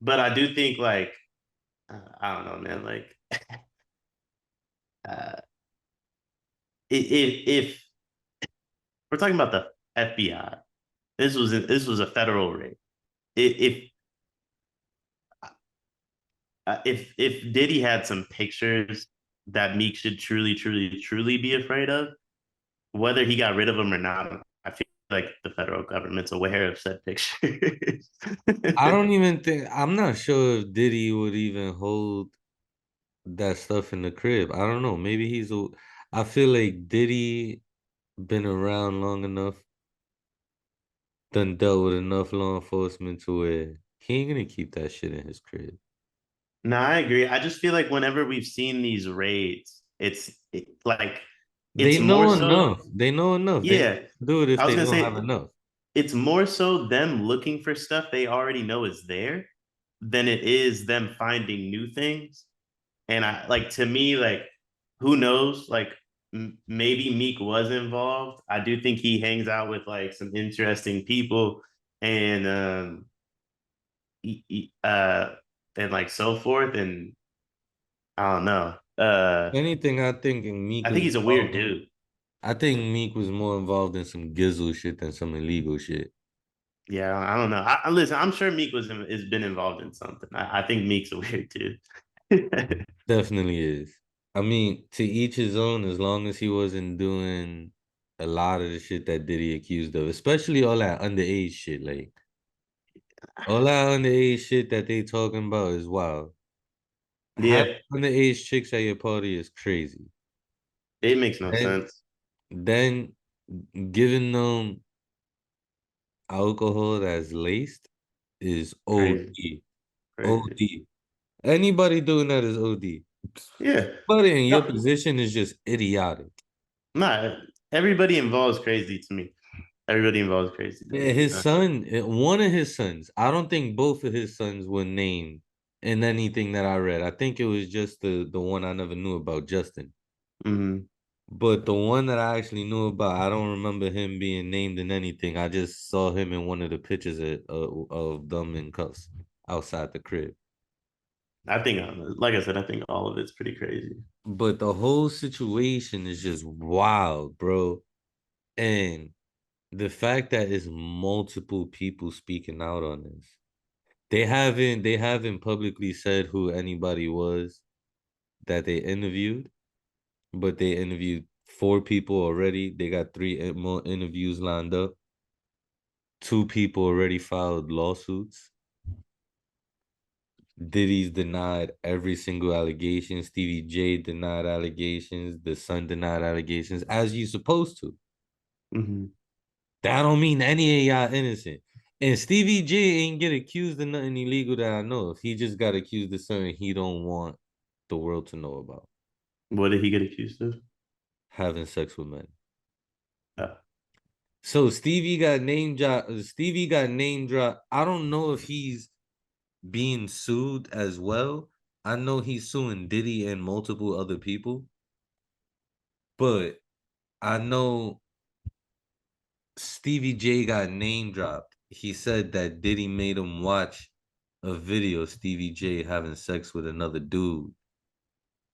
But I do think like I don't know, man. Like uh, if we're talking about the FBI, this was a federal raid. If if Diddy had some pictures that Meek should truly be afraid of, whether he got rid of them or not, I feel like the federal government's aware of said pictures. I don't even think I'm not sure if Diddy would even hold that stuff in the crib. I don't know. Maybe I feel like Diddy been around long enough, done dealt with enough law enforcement to where he ain't gonna keep that shit in his crib. No, I agree. I just feel like whenever we've seen these raids, like They it's more know so, enough. They know enough. They yeah. do it if I was they gonna don't have say enough. it's more so them looking for stuff they already know is there than it is them finding new things. And I like to me, like, who knows? Like, maybe Meek was involved. I do think he hangs out with like some interesting people, and he, and like so forth. And I don't know. Anything, I think Meek I was think he's a weird involved. dude. I think Meek was more involved in some gizzle shit than some illegal shit. Yeah, I don't know. Listen. I'm sure Meek has been involved in something. I think Meek's a weird dude. Definitely is. I mean, to each his own, as long as he wasn't doing a lot of the shit that Diddy accused of, especially all that underage shit. Like, all that underage shit that they talking about is wild. Yeah, Having underage chicks at your party is crazy. it makes no And sense. then giving them alcohol that's laced is Crazy, OD. crazy. OD. Anybody doing that is OD. Yeah. But in your No, position is just idiotic. nah, everybody involved is crazy to me. Everybody involved is crazy to Yeah, me. his son, one of his sons. I don't think both of his sons were named in anything that I read. I think it was just the one I never knew about, Justin. Mhm. But the one that I actually knew about, I don't remember him being named in anything. I just saw him in one of the pictures of them in cuffs outside the crib. I think, like I said, I think all of it's pretty crazy. But the whole situation is just wild, bro. And the fact that it's multiple people speaking out on this. They haven't publicly said who anybody was that they interviewed, but they interviewed four people already. They got three more interviews lined up. Two people already filed lawsuits. Diddy's denied every single allegation. Stevie J denied allegations. The son denied allegations, as you supposed to. Mhm. That don't mean any of y'all innocent. And Stevie J ain't get accused of nothing illegal that I know of. He just got accused of something he don't want the world to know about. What did he get accused of? Having sex with men. Uh, So Stevie got name drop. Stevie got name drop. I don't know if he's being sued as well. I know he's suing Diddy and multiple other people, but I know Stevie J got name dropped. He said that Diddy made him watch a video of Stevie J having sex with another dude,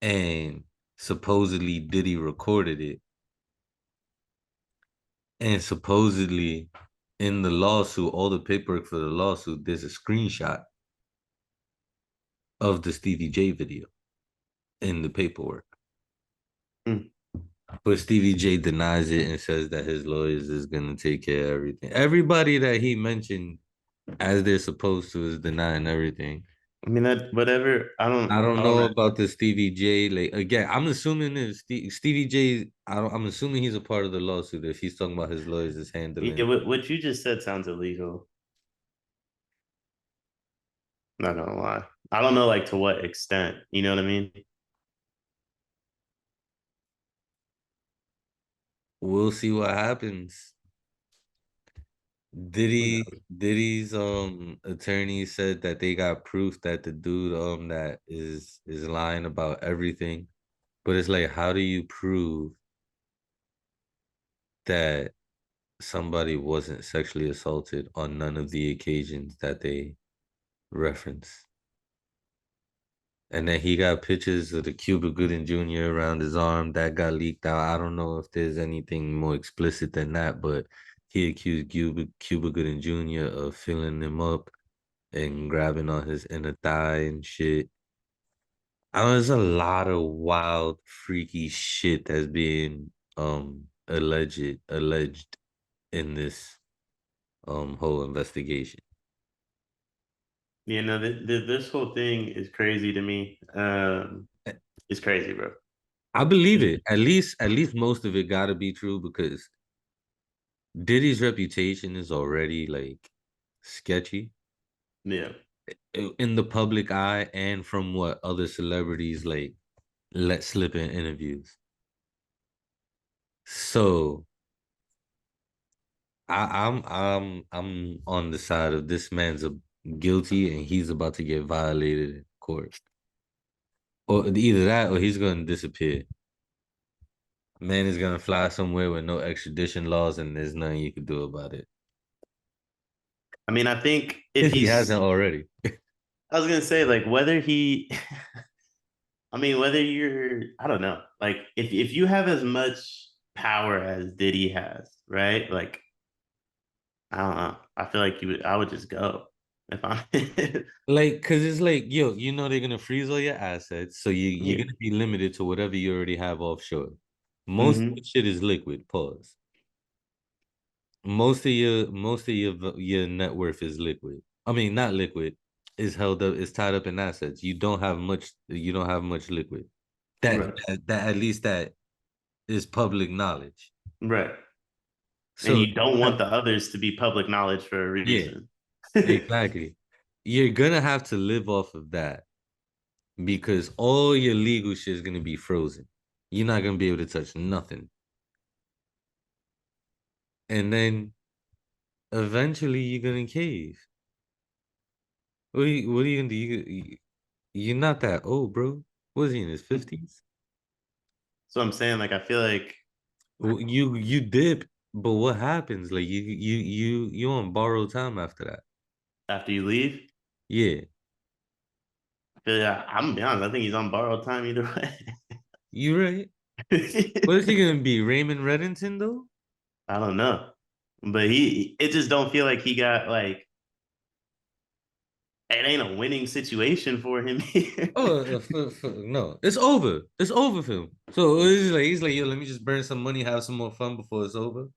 and supposedly Diddy recorded it, and supposedly in the lawsuit, all the paperwork for the lawsuit, there's a screenshot of the Stevie J video in the paperwork. mm. But Stevie J denies it and says that his lawyers is gonna take care of everything. Everybody that he mentioned as they're supposed to is denying everything. I mean that whatever. I don't I don't know know. about the Stevie J. Like again, I'm assuming this Stevie J. I'm assuming he's a part of the lawsuit. If he's talking about his lawyers is Yeah, handling. what you just said sounds illegal. Not gonna lie. I don't know like to what extent. You know what I mean? We'll see what happens. Diddy's attorney said that they got proof that the dude that is lying about everything. But it's like, how do you prove that somebody wasn't sexually assaulted on none of the occasions that they reference? And then he got pictures of the Cuba Gooding Jr. around his arm that got leaked out. I don't know if there's anything more explicit than that, but he accused Cuba Gooding Jr. of filling him up and grabbing on his inner thigh and shit. There's a lot of wild, freaky shit that's being alleged in this whole investigation. You know, this whole thing is crazy to me. It's crazy, bro. I believe it. At least most of it gotta be true because Diddy's reputation is already like sketchy Yeah. in the public eye and from what other celebrities like let slip in interviews. So I'm on the side of this man's guilty and he's about to get violated in court. Or either that or he's gonna disappear. Man is gonna fly somewhere with no extradition laws and there's nothing you can do about it. I mean, I think if If he he's, hasn't already. I was gonna say like whether he, I mean, whether you're, I don't know, like if you have as much power as Diddy has, right? Like I don't know. I feel like I would just go if I'm. Like, cause it's like, yo, they're gonna freeze all your assets, so you're Yeah. gonna be limited to whatever you already have offshore. Most of the Hmm. shit is liquid. Pause. Most of your net worth is liquid. I mean, not liquid. Is held up. Is tied up in assets. You don't have much. You don't have much liquid. That Right. that at least that is public knowledge. Right. And So you don't want the others to be public knowledge for a yeah, reason. exactly. You're gonna have to live off of that because all your legal shit is gonna be frozen. You're not gonna be able to touch nothing. And then eventually you're gonna cave. What are you gonna do? You're not that old, bro. Was he in his 50s? So I'm saying, like, I feel like You dip, but what happens? Like you on borrowed time after that. after you leave, Yeah, I feel like I'm gonna be honest. I think he's on borrowed time either way. you right. What is he gonna be? Raymond Reddington though? I don't know, but it just don't feel like he got like it ain't a winning situation for him here. Oh, no, it's over. It's over for him. So he's like, yo, let me just burn some money, have some more fun before it's over.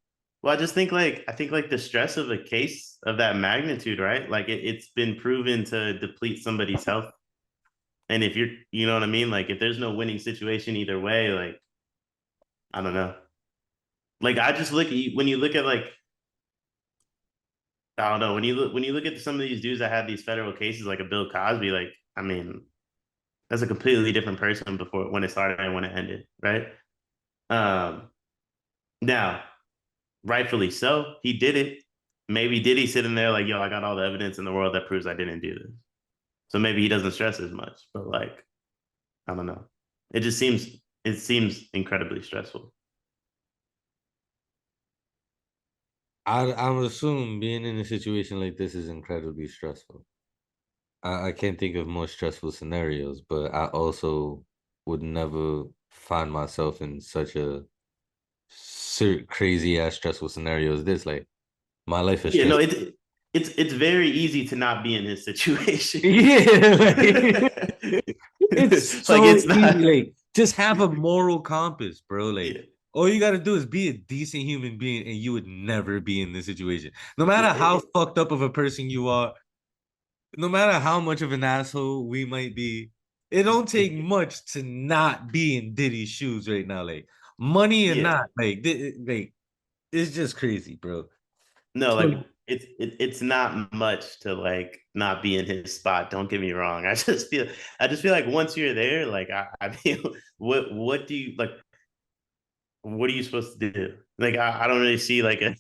Well, I think like the stress of a case of that magnitude, right? Like it's been proven to deplete somebody's health. And if you know what I mean? Like if there's no winning situation either way, like I don't know. Like I just look at when you look at like I don't know when you look at some of these dudes that have these federal cases like a Bill Cosby, like I mean that's a completely different person before when it started and when it ended, right? Um, now rightfully so, he did it. Maybe did he sitting there like, yo, I got all the evidence in the world that proves I didn't do this. So maybe he doesn't stress as much, but like I don't know. It seems incredibly stressful. I would assume being in a situation like this is incredibly stressful. I can't think of more stressful scenarios, but I also would never find myself in such a crazy ass stressful scenario as this. Like my life is Yeah, no, stressful. it's very easy to not be in his situation. Yeah, like, it's Like so it's easy. not. Like, just have a moral compass, bro. Like, Yeah, all you gotta do is be a decent human being, and you would never be in this situation. No yeah, matter how fucked up of a person you are, no matter how much of an asshole we might be, it don't take much to not be in Diddy's shoes right now. Like, money or yeah. not, like, it's just crazy, bro. No, like So it's not much to like not be in his spot. Don't get me wrong. I just feel like once you're there, like I feel what do you like? What are you supposed to do? Like I don't really see like a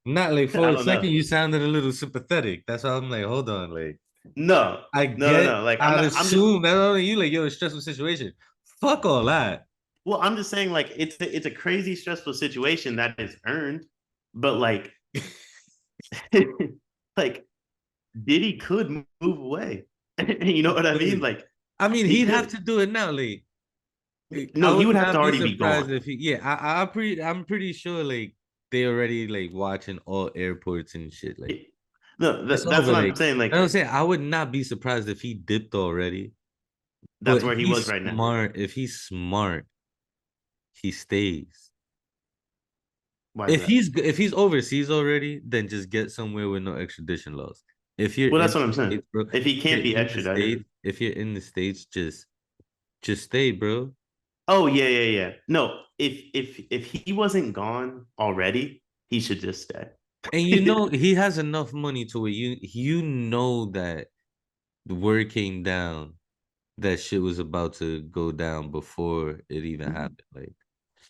Not like for I a don't know. second you sounded a little sympathetic. That's why I'm like, hold on, like No, I no, no, get, no. Like I'm I'd not. I'm just. assume that only you like you're in a stressful situation. Fuck all that. Well, I'm just saying like it's a crazy stressful situation that is earned, but like like Diddy could move away. You know what I mean? Good. Like I mean, he he'd have could. to do it now, like I No, he would would have to not be already be surprised gone. if he yeah, I'm pretty sure like they already like watching all airports and shit. Like No, it's that's over. what I'm Like saying. I Like don't say I would not be surprised if he dipped already. But that's where he was right now. if he's smart, he stays. Why is that? If he's overseas already, then just get somewhere with no extradition laws. If you're Well, in that's what I'm the saying. states, bro, If he if you're can't be in the extradited. states, if you're in the states, just stay, bro. Oh yeah, yeah, yeah. No, if he wasn't gone already, he should just stay. And you know he has enough money to where you know that the word came down that shit was about to go down before it even happened. Like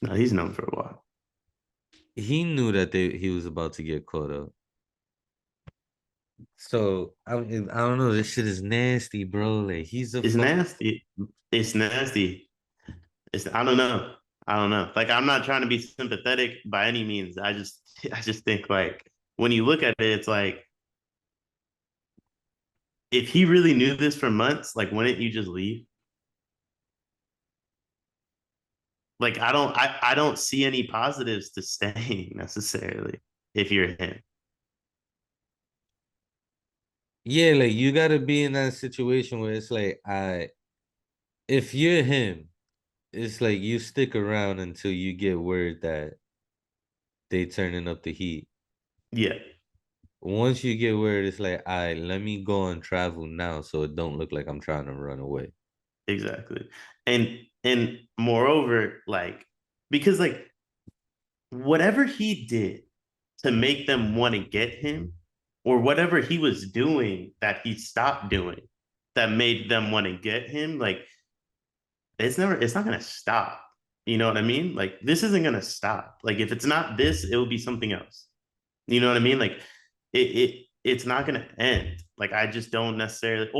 No, he's known for a while. he knew that he was about to get caught up. So I don't know. This shit is nasty, bro. Like he's a It's fuck. nasty. It's nasty. I don't know. I don't know. Like I'm not trying to be sympathetic by any means. I just think like when you look at it, it's like if he really knew this for months, like wouldn't you just leave? Like I don't see any positives to staying necessarily if you're him. Yeah, like you gotta be in that situation where it's like, if you're him, it's like you stick around until you get word that they turning up the heat. Yeah, Once you get word, it's like, let me go and travel now so it don't look like I'm trying to run away. exactly. And moreover, like because like whatever he did to make them want to get him, or whatever he was doing that he stopped doing that made them want to get him, like it's not gonna stop. You know what I mean? Like this isn't gonna stop. Like if it's not this, it will be something else. You know what I mean? Like it's not gonna end. Like I just don't necessarily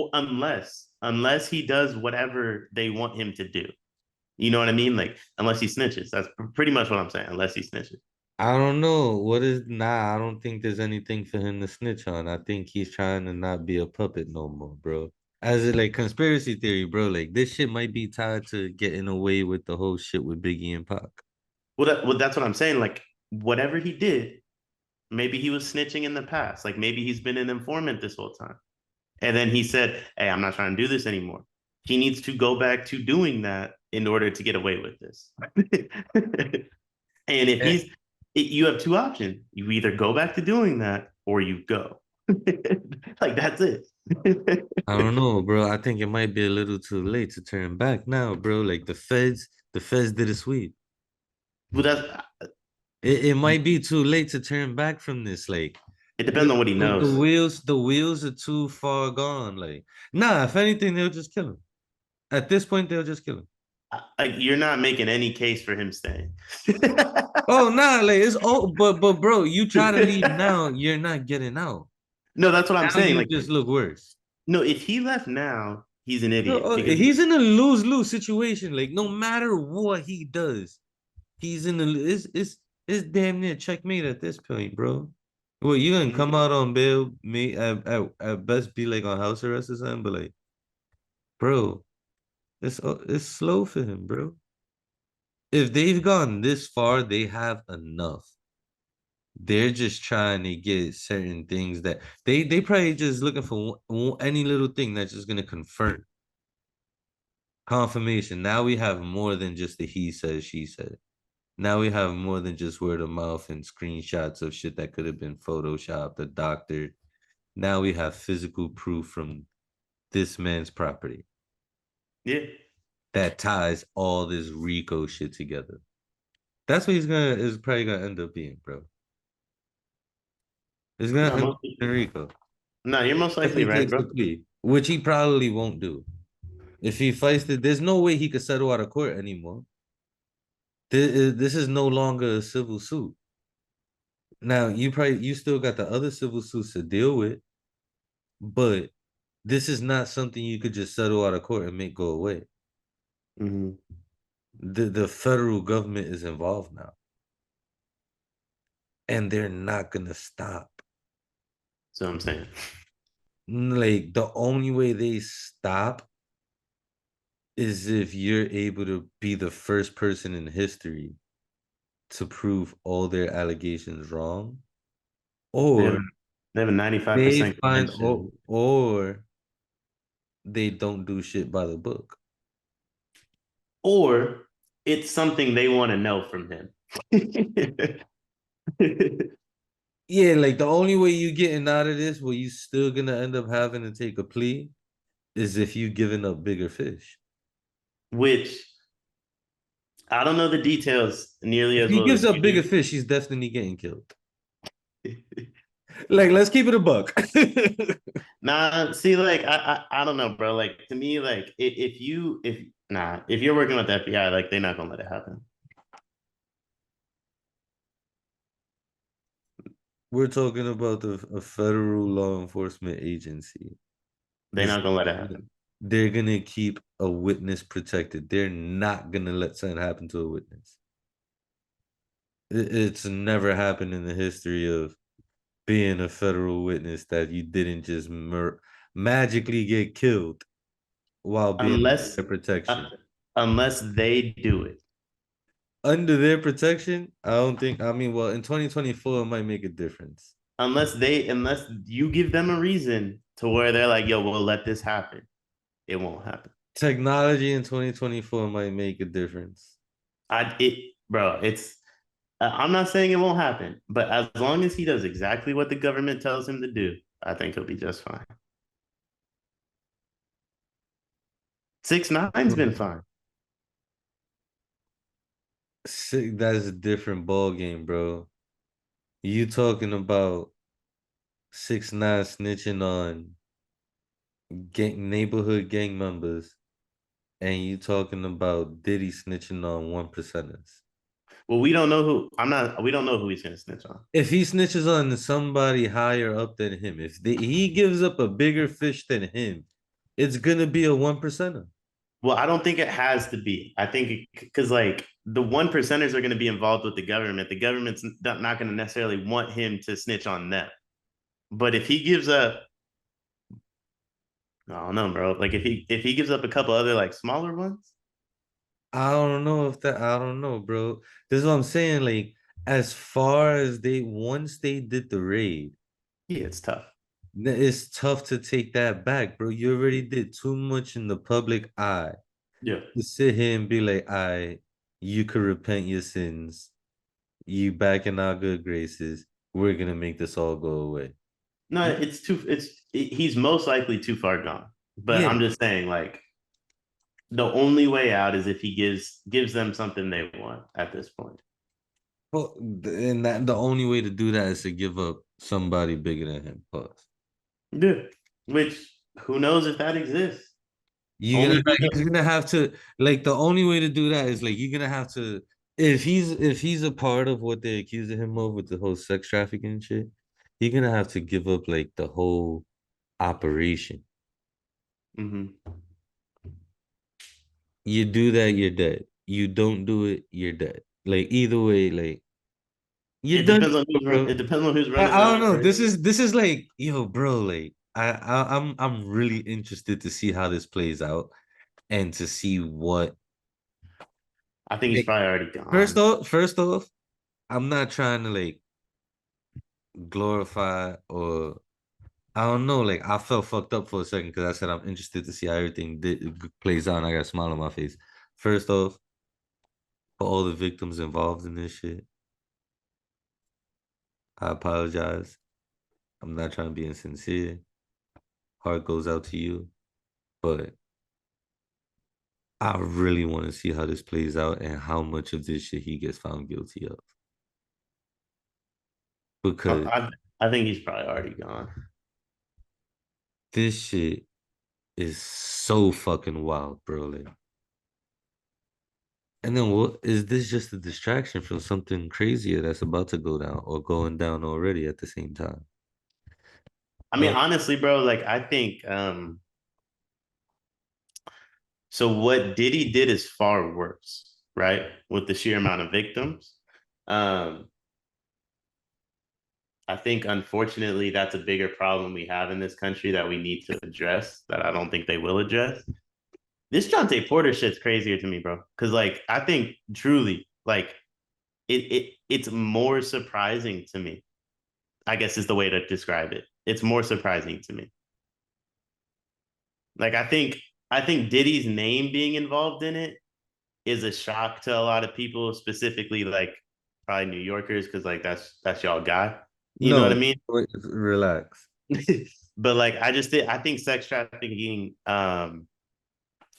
unless he does whatever they want him to do. You know what I mean? Like unless he snitches. That's pretty much what I'm saying. Unless he snitches. I don't know. I don't think there's anything for him to snitch on. I think he's trying to not be a puppet no more, bro. As a like conspiracy theory, bro, like this shit might be tied to getting away with the whole shit with Biggie and Pac. Well, that's what I'm saying. Like whatever he did, maybe he was snitching in the past. Like maybe he's been an informant this whole time. And then he said, "Hey, I'm not trying to do this anymore." He needs to go back to doing that in order to get away with this. And if Eh, you have two options. You either go back to doing that or you go. Like that's it. I don't know, bro. I think it might be a little too late to turn back now, bro. Like the feds did a sweep. But that's It might be too late to turn back from this. Like it depends on what he knows. the wheels are too far gone. Like, nah, if anything, they'll just kill him. At this point, they'll just kill him. Like you're not making any case for him staying. Oh nah, like it's oh, but bro, you try to leave now, you're not getting out. No, that's what I'm Now saying. you Like just look worse. no, if he left now, he's an No, idiot because he's in a lose-lose situation. Like no matter what he does, he's in it's damn near checkmate at this point, bro. Well, you gonna come out on bail, me at best be like on house arrest or something, but like, bro, it's slow for him, bro. If they've gone this far, they have enough. They're just trying to get certain things that they probably just looking for any little thing that's just gonna confirm confirmation. Now we have more than just the he said she said. Now we have more than just word of mouth and screenshots of shit that could have been photoshopped, a doctor. Now we have physical proof from this man's property yeah. that ties all this Rico shit together. That's what he's gonna is probably gonna end up being, bro. It's gonna No, end most, up in Rico no, you're most if likely he right, takes the bro. plea, which he probably won't do. If he fights it, there's no way he could settle out of court anymore. This is no longer a civil suit. Now you still got the other civil suits to deal with, but this is not something you could just settle out of court and make go away. Mm-hmm. The federal government is involved now, and they're not gonna stop. So I'm saying. Like the only way they stop is if you're able to be the first person in history to prove all their allegations wrong, They have or they have a they 95% find conviction. or they don't do shit by the book. Or it's something they want to know from him. Yeah, like the only way you getting out of this, where you still gonna end up having to take a plea, is if you giving up bigger fish. Which I don't know the details nearly If as he well gives as up you bigger fish, he's definitely getting killed. Like, let's keep it a buck. Nah, see, like I don't know, bro. Like to me, like if you're working with the FBI, like they're not gonna let it happen. We're talking about a federal law enforcement agency. They're This not gonna let it happen. they're gonna keep a witness protected. They're not gonna let something happen to a witness. It's never happened in the history of being a federal witness that you didn't just magically get killed while being under Unless their protection. uh, unless they do it. Under their protection, I don't think. I mean, well, in 2024, it might make a difference. Unless you give them a reason to where they're like, yo, we'll let this happen. It won't happen. Technology in 2024 might make a difference. It's I'm not saying it won't happen, but as long as he does exactly what the government tells him to do, I think he'll be just fine. 6ix9ine's been fine. That's a different ball game, bro. You talking about 6ix9ine snitching on neighborhood gang members, and you talking about Diddy snitching on one percenters. Well, we don't know who. I'm not. We don't know who he's gonna snitch on. If he snitches on somebody higher up than him, if he gives up a bigger fish than him, it's gonna be a one percenter. Well, I don't think it has to be. I think because like the 1%ers are going to be involved with the government. The government's not going to necessarily want him to snitch on them. But if he gives up, I don't know, bro. Like if he gives up a couple other like smaller ones, I don't know if that. I don't know, bro. This is what I'm saying. Like, as far as once they did the raid, yeah, it's tough. it's tough to take that back, bro. You already did too much in the public eye Yeah. to sit here and be like, you could repent your sins. You back in our good graces. We're gonna make this all go away. No, it's too. He's most likely too far gone. But Yeah, I'm just saying, like the only way out is if he gives them something they want at this point. well, and that the only way to do that is to give up somebody bigger than him. Plus, Yeah. Which who knows if that exists? you're Only gonna he he's knows. gonna have to like the only way to do that is like you're gonna have to if he's a part of what they accusing him of with the whole sex trafficking and shit, you're gonna have to give up like the whole operation. Mm-hmm. You do that, you're dead. You don't do it, you're dead. Like either way, like you're It done, depends on bro. it depends on who's I, running I the don't know. operation. This is like, yo, bro. Like, I'm really interested to see how this plays out and to see what. I think he's Like, probably already gone. first off, I'm not trying to like glorify or I don't know. Like, I felt fucked up for a second because I said I'm interested to see how everything plays out. And I got a smile on my face. First off, for all the victims involved in this shit, I apologize. I'm not trying to be insincere. Heart goes out to you, but I really want to see how this plays out and how much of this shit he gets found guilty of. I, Because I I think he's probably already gone. This shit is so fucking wild, bro. Like, and then what is this just a distraction from something crazier that's about to go down or going down already at the same time? I mean, Like, honestly, bro, like I think so what Diddy did is far worse, right? With the sheer amount of victims. Um, I think unfortunately that's a bigger problem we have in this country that we need to address that I don't think they will address. This Jontay Porter shit's crazier to me, bro. Cause like I think truly, like it's more surprising to me. I guess is the way to describe it. It's more surprising to me. Like I think Diddy's name being involved in it is a shock to a lot of people, specifically like probably New Yorkers, because like that's y'all guy. You know what I no, mean? wait, relax. But like I think sex trafficking,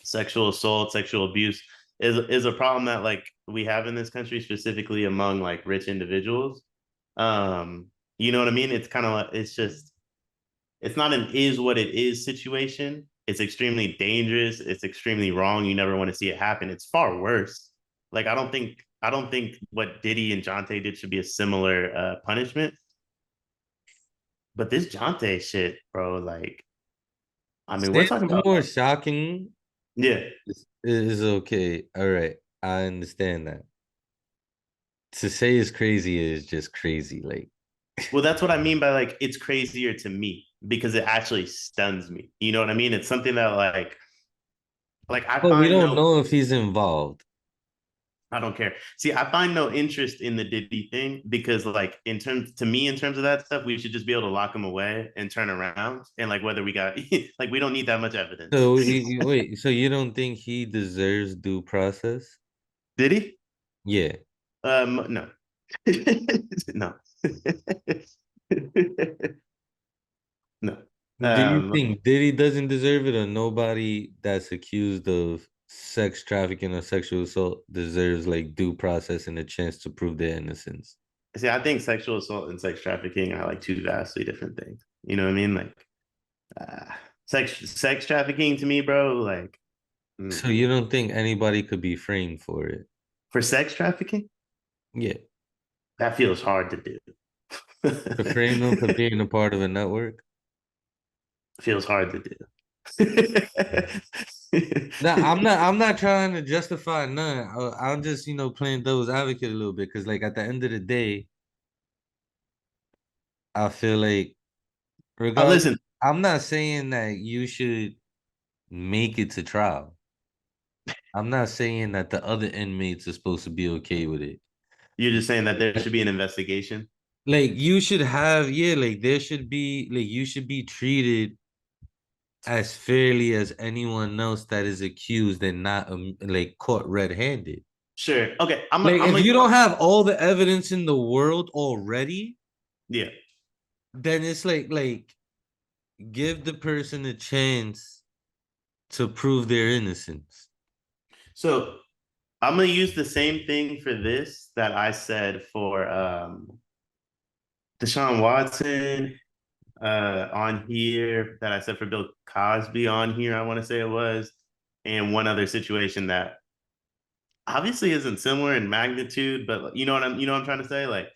sexual assault, sexual abuse is a problem that like we have in this country, specifically among like rich individuals. Um, you know what I mean? It's kind of like it's not an is what it is situation. It's extremely dangerous. It's extremely wrong. You never want to see it happen. It's far worse. Like I don't think what Diddy and Jontay did should be a similar punishment. But this Jontay shit, bro, like I mean, we're Saying talking it's about more shocking yeah. is okay. All right, I understand that. To say it's crazy is just crazy. Like, Well, that's what I mean by like it's crazier to me because it actually stuns me. You know what I mean? It's something that like I but we find don't no know if he's involved. I don't care. See, I find no interest in the Diddy thing because, like, in terms of that stuff, we should just be able to lock him away and turn around. And like, whether we got, like, we don't need that much evidence. So wait, so you don't think he deserves due process? Did he? Yeah. No, no, no. Do you Um, think Diddy doesn't deserve it, or nobody that's accused of sex trafficking or sexual assault deserves like due process and a chance to prove their innocence? see, I think sexual assault and sex trafficking are like two vastly different things. You know what I mean? Like, uh, sex trafficking to me, bro, like So you mm-mm. don't think anybody could be framed for it? For sex trafficking, Yeah. that feels hard to do. To frame them for being a part of a network? Feels hard to do. No, I'm not trying to justify none. I'm just, playing devil's advocate a little bit because like at the end of the day, I feel like regardless, Listen, I'm not saying that you should make it to trial. I'm not saying that the other inmates are supposed to be okay with it. you're just saying that there should be an investigation. Like you should have, yeah, like there should be, like you should be treated as fairly as anyone else that is accused and not like caught red-handed. Sure. Okay. I'm. Like I'm. if Like, you don't have all the evidence in the world already, yeah. then it's like give the person a chance to prove their innocence. So I'm gonna use the same thing for this that I said for Deshaun Watson on here, that I said for Bill Cosby on here. I want to say it was, and one other situation that obviously isn't similar in magnitude, but you know what I'm trying to say, like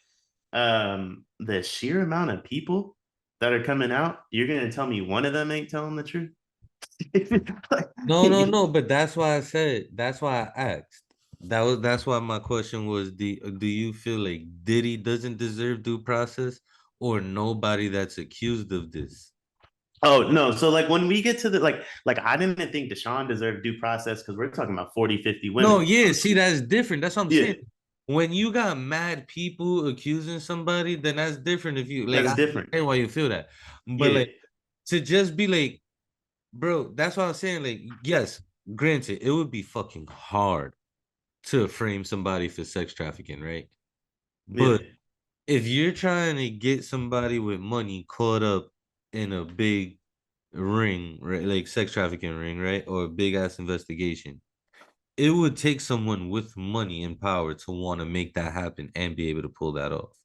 the sheer amount of people that are coming out, you're gonna tell me one of them ain't telling the truth? Like, No, no, no. But that's why I said. That's why I asked. That's why my question was: Do you feel like Diddy doesn't deserve due process, or nobody that's accused of this? oh no, so like when we get to the like I didn't think Deshaun deserved due process because we're talking about 40, 50 No, women. yeah. See, that's different. That's what I'm Yeah, saying. When you got mad people accusing somebody, then that's different. If you like, that's I different. understand why you feel that, but Yeah. like to just be like, bro, that's what I'm saying. Like, yes, granted, it would be fucking hard to frame somebody for sex trafficking, right? Yeah. But if you're trying to get somebody with money caught up in a big ring, right, like sex trafficking ring, right, or a big ass investigation, it would take someone with money and power to want to make that happen and be able to pull that off.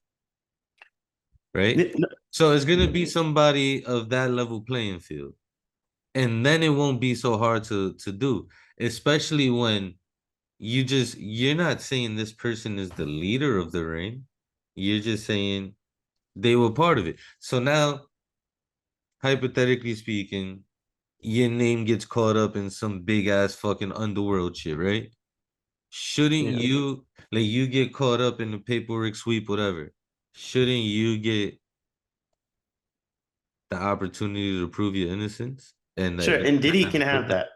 right? So it's gonna be somebody of that level playing field. And then it won't be so hard to do, especially when you're not saying this person is the leader of the ring. You're just saying they were part of it. So now, hypothetically speaking, your name gets caught up in some big ass fucking underworld shit, right? Shouldn't Yeah. you like you get caught up in the paperwork sweep, whatever? Shouldn't you get the opportunity to prove your innocence? And Sure, and Diddy can have that.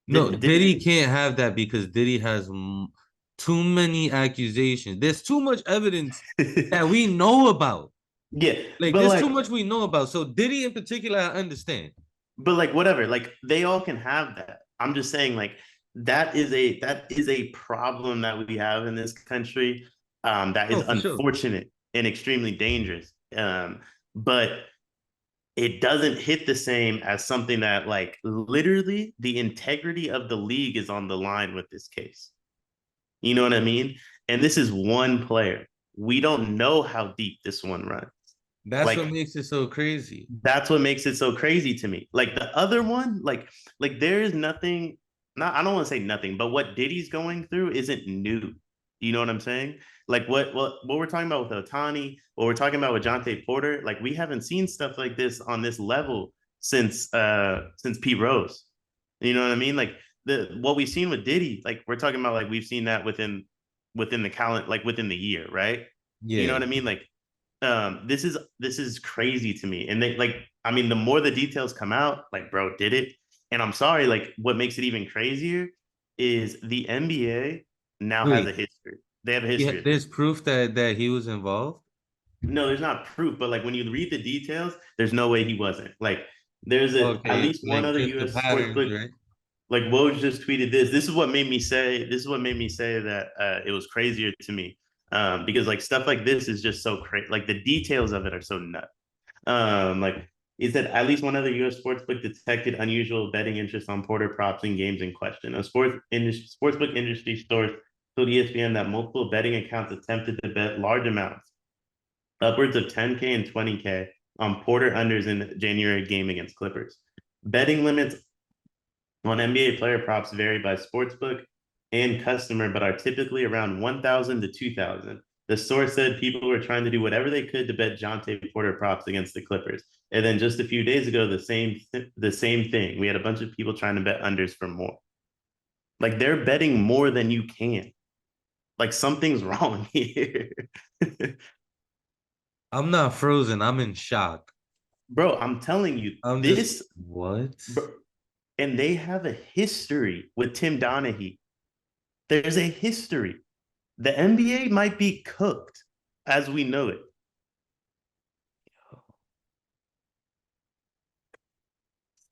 no, Diddy Diddy, can't have that because Diddy has too many accusations. There's too much evidence that we know about. yeah, Like, but there's too like, much we know about. So Diddy in particular, I understand. but like, whatever. Like, they all can have that. I'm just saying, like, that is a problem that we have in this country. That is Oh, for sure. unfortunate and extremely dangerous. But it doesn't hit the same as something that, like, literally the integrity of the league is on the line with this case. You know what I mean? And this is one player. We don't know how deep this one runs. That's what Like, makes it so crazy. that's what makes it so crazy to me. Like the other one, like there is nothing. Not I don't want to say nothing, but what Diddy's going through isn't new. You know what I'm saying? Like what we're talking about with Ohtani, what we're talking about with Jontay Porter, like we haven't seen stuff like this on this level since Pete Rose. You know what I mean? Like the what we've seen with Diddy, like we're talking about, like we've seen that within the calendar, like within the year, right? You know Yeah. what I mean? Like this is crazy to me. And they, like, I mean, the more the details come out, like, bro did it. And I'm sorry, like what makes it even crazier is the NBA now has a Wait, history. They have a yeah, history of this. there's proof that he was involved. No, there's not proof, but like when you read the details, there's no way he wasn't. Like there's at Okay, least one like other just the US sports patterns, book. right? Like Woj just tweeted this. This is what made me say that it was crazier to me. Because like stuff like this is just so crazy. Like the details of it are so nuts. Like he said, at least one other U.S. sportsbook detected unusual betting interest on Porter props in games in question. A sportsbook industry source told ESPN that multiple betting accounts attempted to bet large amounts, upwards of 10K and 20K, on Porter unders in January game against Clippers. Betting limits on NBA player props vary by sportsbook and customer, but are typically around 1,000 to 2,000. The source said people were trying to do whatever they could to bet Jontay Porter props against the Clippers. And then just a few days ago, the same thing. We had a bunch of people trying to bet unders for more. Like they're betting more than you can. Like something's wrong here. I'm not frozen. I'm in shock. Bro, I'm telling you, I'm just this, what? bro, and they have a history with Tim Donaghy. There's a history. The NBA might be cooked as we know it.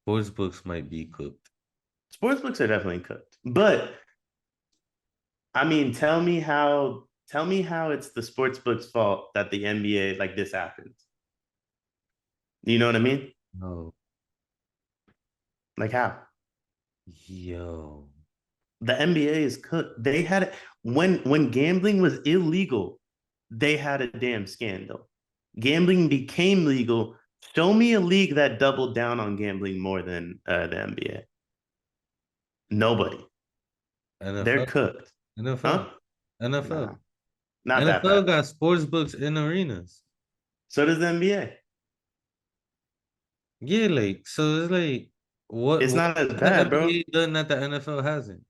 Sports books might be cooked. Sportsbooks are definitely cooked. But I mean, tell me how it's the sportsbook's fault that the NBA like this happens. You know what I mean? No. Like how? Yo. The NBA is cooked. They had it when gambling was illegal, they had a damn scandal. Gambling became legal. Show me a league that doubled down on gambling more than the NBA. Nobody. They're NFL. cooked. NFL. Huh? Nah, NFL. not that NFL bad. got sports books in arenas. So does the NBA. Yeah, like so it's like It's what not as the bad, bro. NBA done that the NFL hasn't.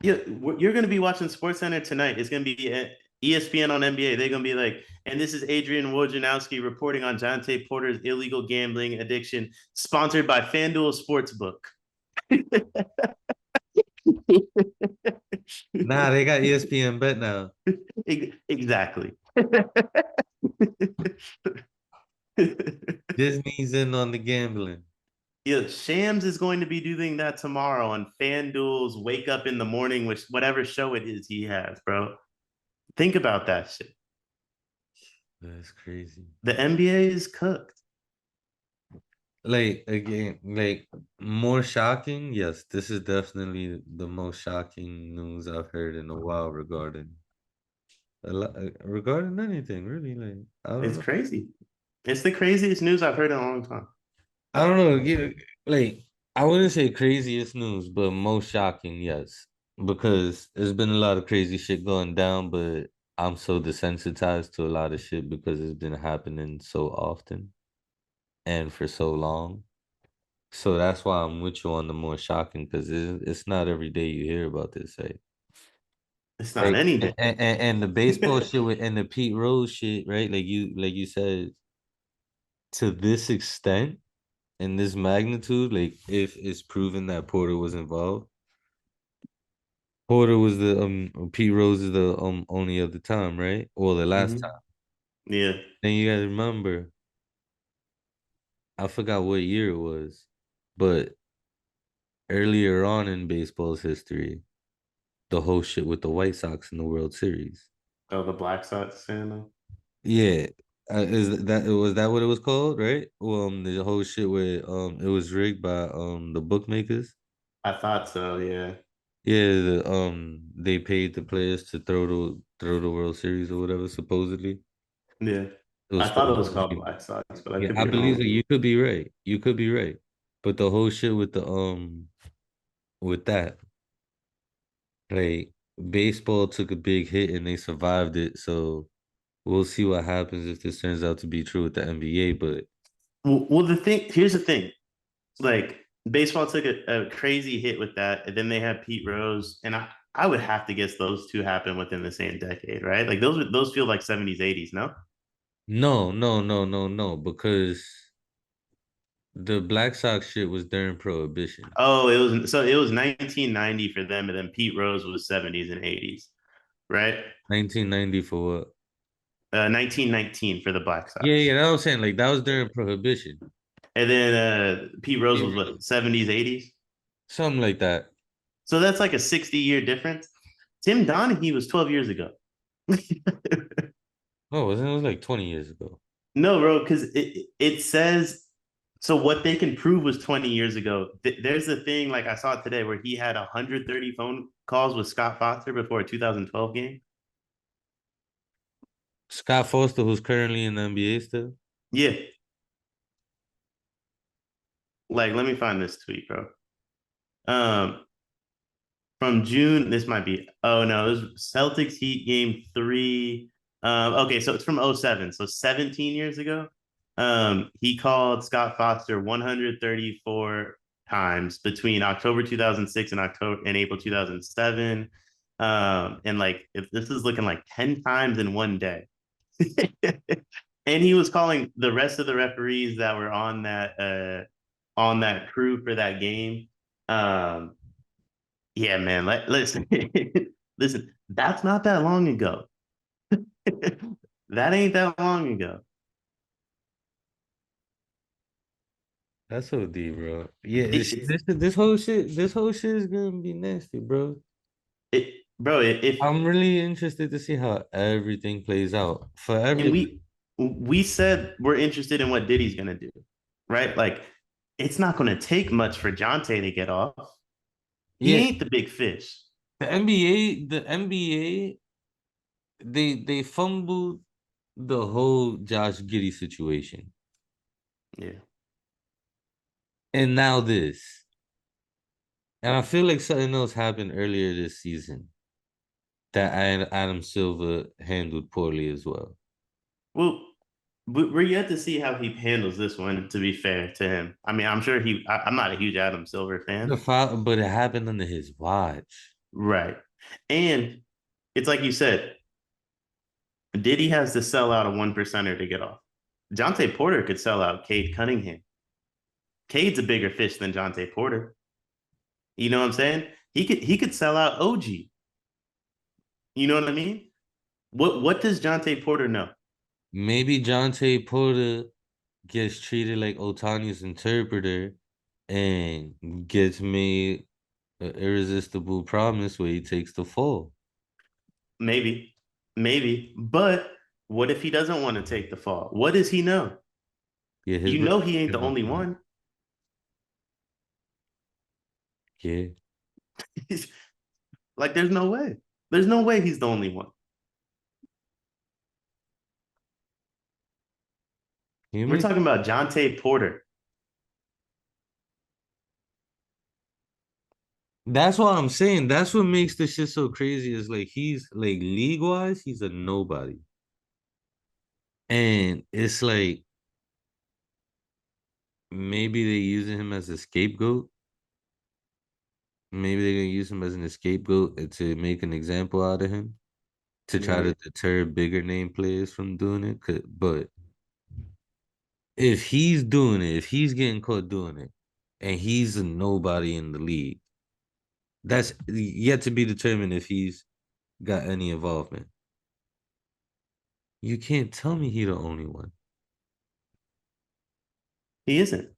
You're going to be watching Sports Center tonight. It's going to be ESPN on NBA. They're going to be like, and this is Adrian Wojnarowski reporting on Jontay Porter's illegal gambling addiction, sponsored by FanDuel Sportsbook. Nah, they got ESPN bet now. Exactly. Disney's in on the gambling. Yeah, Shams is going to be doing that tomorrow on FanDuel's Wake Up in the Morning, which whatever show it is he has, bro. Think about that shit. That's crazy. The NBA is cooked. Like again, like more shocking. Yes, this is definitely the most shocking news I've heard in a while regarding regarding anything really. Like I don't It's know. crazy. It's the craziest news I've heard in a long time. I don't know. Like I wouldn't say craziest news, but most shocking, yes. Because there's been a lot of crazy shit going down, but I'm so desensitized to a lot of shit because it's been happening so often and for so long. So that's why I'm with you on the more shocking because it's not every day you hear about this, right? It's not Like any day. and the baseball shit with and the Pete Rose shit, right? Like you said, to this extent in this magnitude, like if it's proven that Porter was involved, Porter was the Pete Rose is the only other time, right? Or the last time. Mhm. Yeah. Then you gotta remember, I forgot what year it was, but earlier on in baseball's history, the whole shit with the White Sox in the World Series. Oh, the Black Sox fan. Yeah. Was that what it was called, right? Well, the whole shit where it was rigged by the bookmakers. I thought so. Yeah. Yeah, they paid the players to throw the World Series or whatever, supposedly. Yeah. It I was thought it supposed was to called be. Black Sox, but I Yeah, could I be believe wrong. that you could be right. You could be right. But the whole shit with that, like baseball took a big hit and they survived it. So we'll see what happens if this turns out to be true with the NBA. But Well, here's the thing. Like baseball took a crazy hit with that, and then they had Pete Rose, and I would have to guess those two happened within the same decade, right? Like those feel like 70s, 80s, no? no, no, no, no, no, because the Black Sox shit was during Prohibition. Oh, it was 1990 for them, and then Pete Rose was 70s and 80s, right? 1990 for what? 1919 for the Black Yeah, Sox, yeah, that was saying like that was during Prohibition. and then Pete Rose Pete was what Rose. 70s, 80s. Something like that. So that's like a 60-year difference. Tim Donaghy was 12 years ago. Oh, it was like 20 years ago. No, bro, because it says so. What they can prove was 20 years ago. There's a thing like I saw it today where he had 130 phone calls with Scott Foster before a 2012 game. Scott Foster, who's currently in the NBA still. Yeah, like let me find this tweet, bro. Um, from June. This might be. Oh no, this was Celtics Heat game three. Okay, so it's from '07, so 17 years ago. He called Scott Foster 134 times between October 2006 and October and April 2007. And like if this is looking like 10 times in one day. And he was calling the rest of the referees that were on that crew for that game. Um, yeah, man. Listen, listen. That's not that long ago. That ain't that long ago. That's OD, bro. Yeah, It, this whole shit is gonna be nasty, bro. bro. If I'm really interested to see how everything plays out for and everybody. we said we're interested in what Diddy's gonna do, right? Like, it's not gonna take much for Jontay to get off. He Yeah, ain't the big fish. the NBA, they fumbled the whole Josh Giddey situation, Yeah. and now this, and I feel like something else happened earlier this season that Adam Silver handled poorly as well. Well, we're yet to see how he handles this one. To be fair to him, I mean, I'm sure I'm not a huge Adam Silver The fan, foul, but it happened under his watch. right? And it's like you said, Diddy has to sell out a one percenter to get off. Jontay Porter could sell out Cade Cunningham. Cade's a bigger fish than Jontay Porter. You know what I'm saying? He could sell out OG. You know what I mean? What does Jontay Porter know? Maybe Jontay Porter gets treated like Otani's interpreter and gets made an irresistible promise where he takes the fall. Maybe, maybe. But what if he doesn't want to take the fall? What does he know? Yeah, his You brother. know he ain't the only one. Yeah. Like there's no way. There's no way he's the only one. We're talking about Jontay Porter. That's what I'm saying. That's what makes this shit so crazy. Is like he's like league wise, he's a nobody. And it's like maybe they using him as a scapegoat. Maybe they're gonna use him as an scapegoat to make an example out of him to try Yeah. to deter bigger name players from doing it. But if he's doing it, if he's getting caught doing it, and he's a nobody in the league, that's yet to be determined if he's got any involvement. You can't tell me he the only one. He isn't.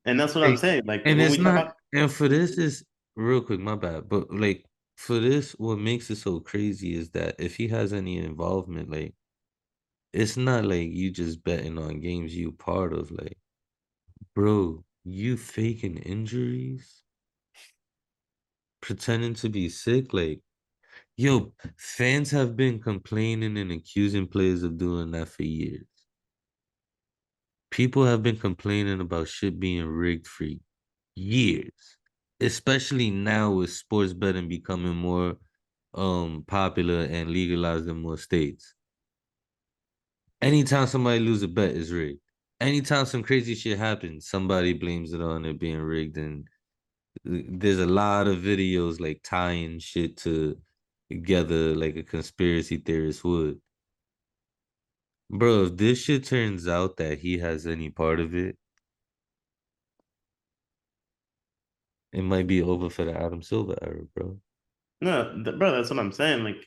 And that's what I'm Like, saying. Like and when it's we not, talk, and for this is real quick, my bad. But like for this, what makes it so crazy is that if he has any involvement, like it's not like you just betting on games you part of. Like, bro, you faking injuries, pretending to be sick. Like, yo, fans have been complaining and accusing players of doing that for years. People have been complaining about shit being rigged for years, especially now with sports betting becoming more popular and legalized in more states. Anytime somebody lose a bet is rigged. Anytime some crazy shit happens, somebody blames it on it being rigged, and there's a lot of videos like tying shit together like a conspiracy theorist would. Bro, if this shit turns out that he has any part of it, it might be over for the Adam Silver era, bro. no, bro, that's what I'm saying. Like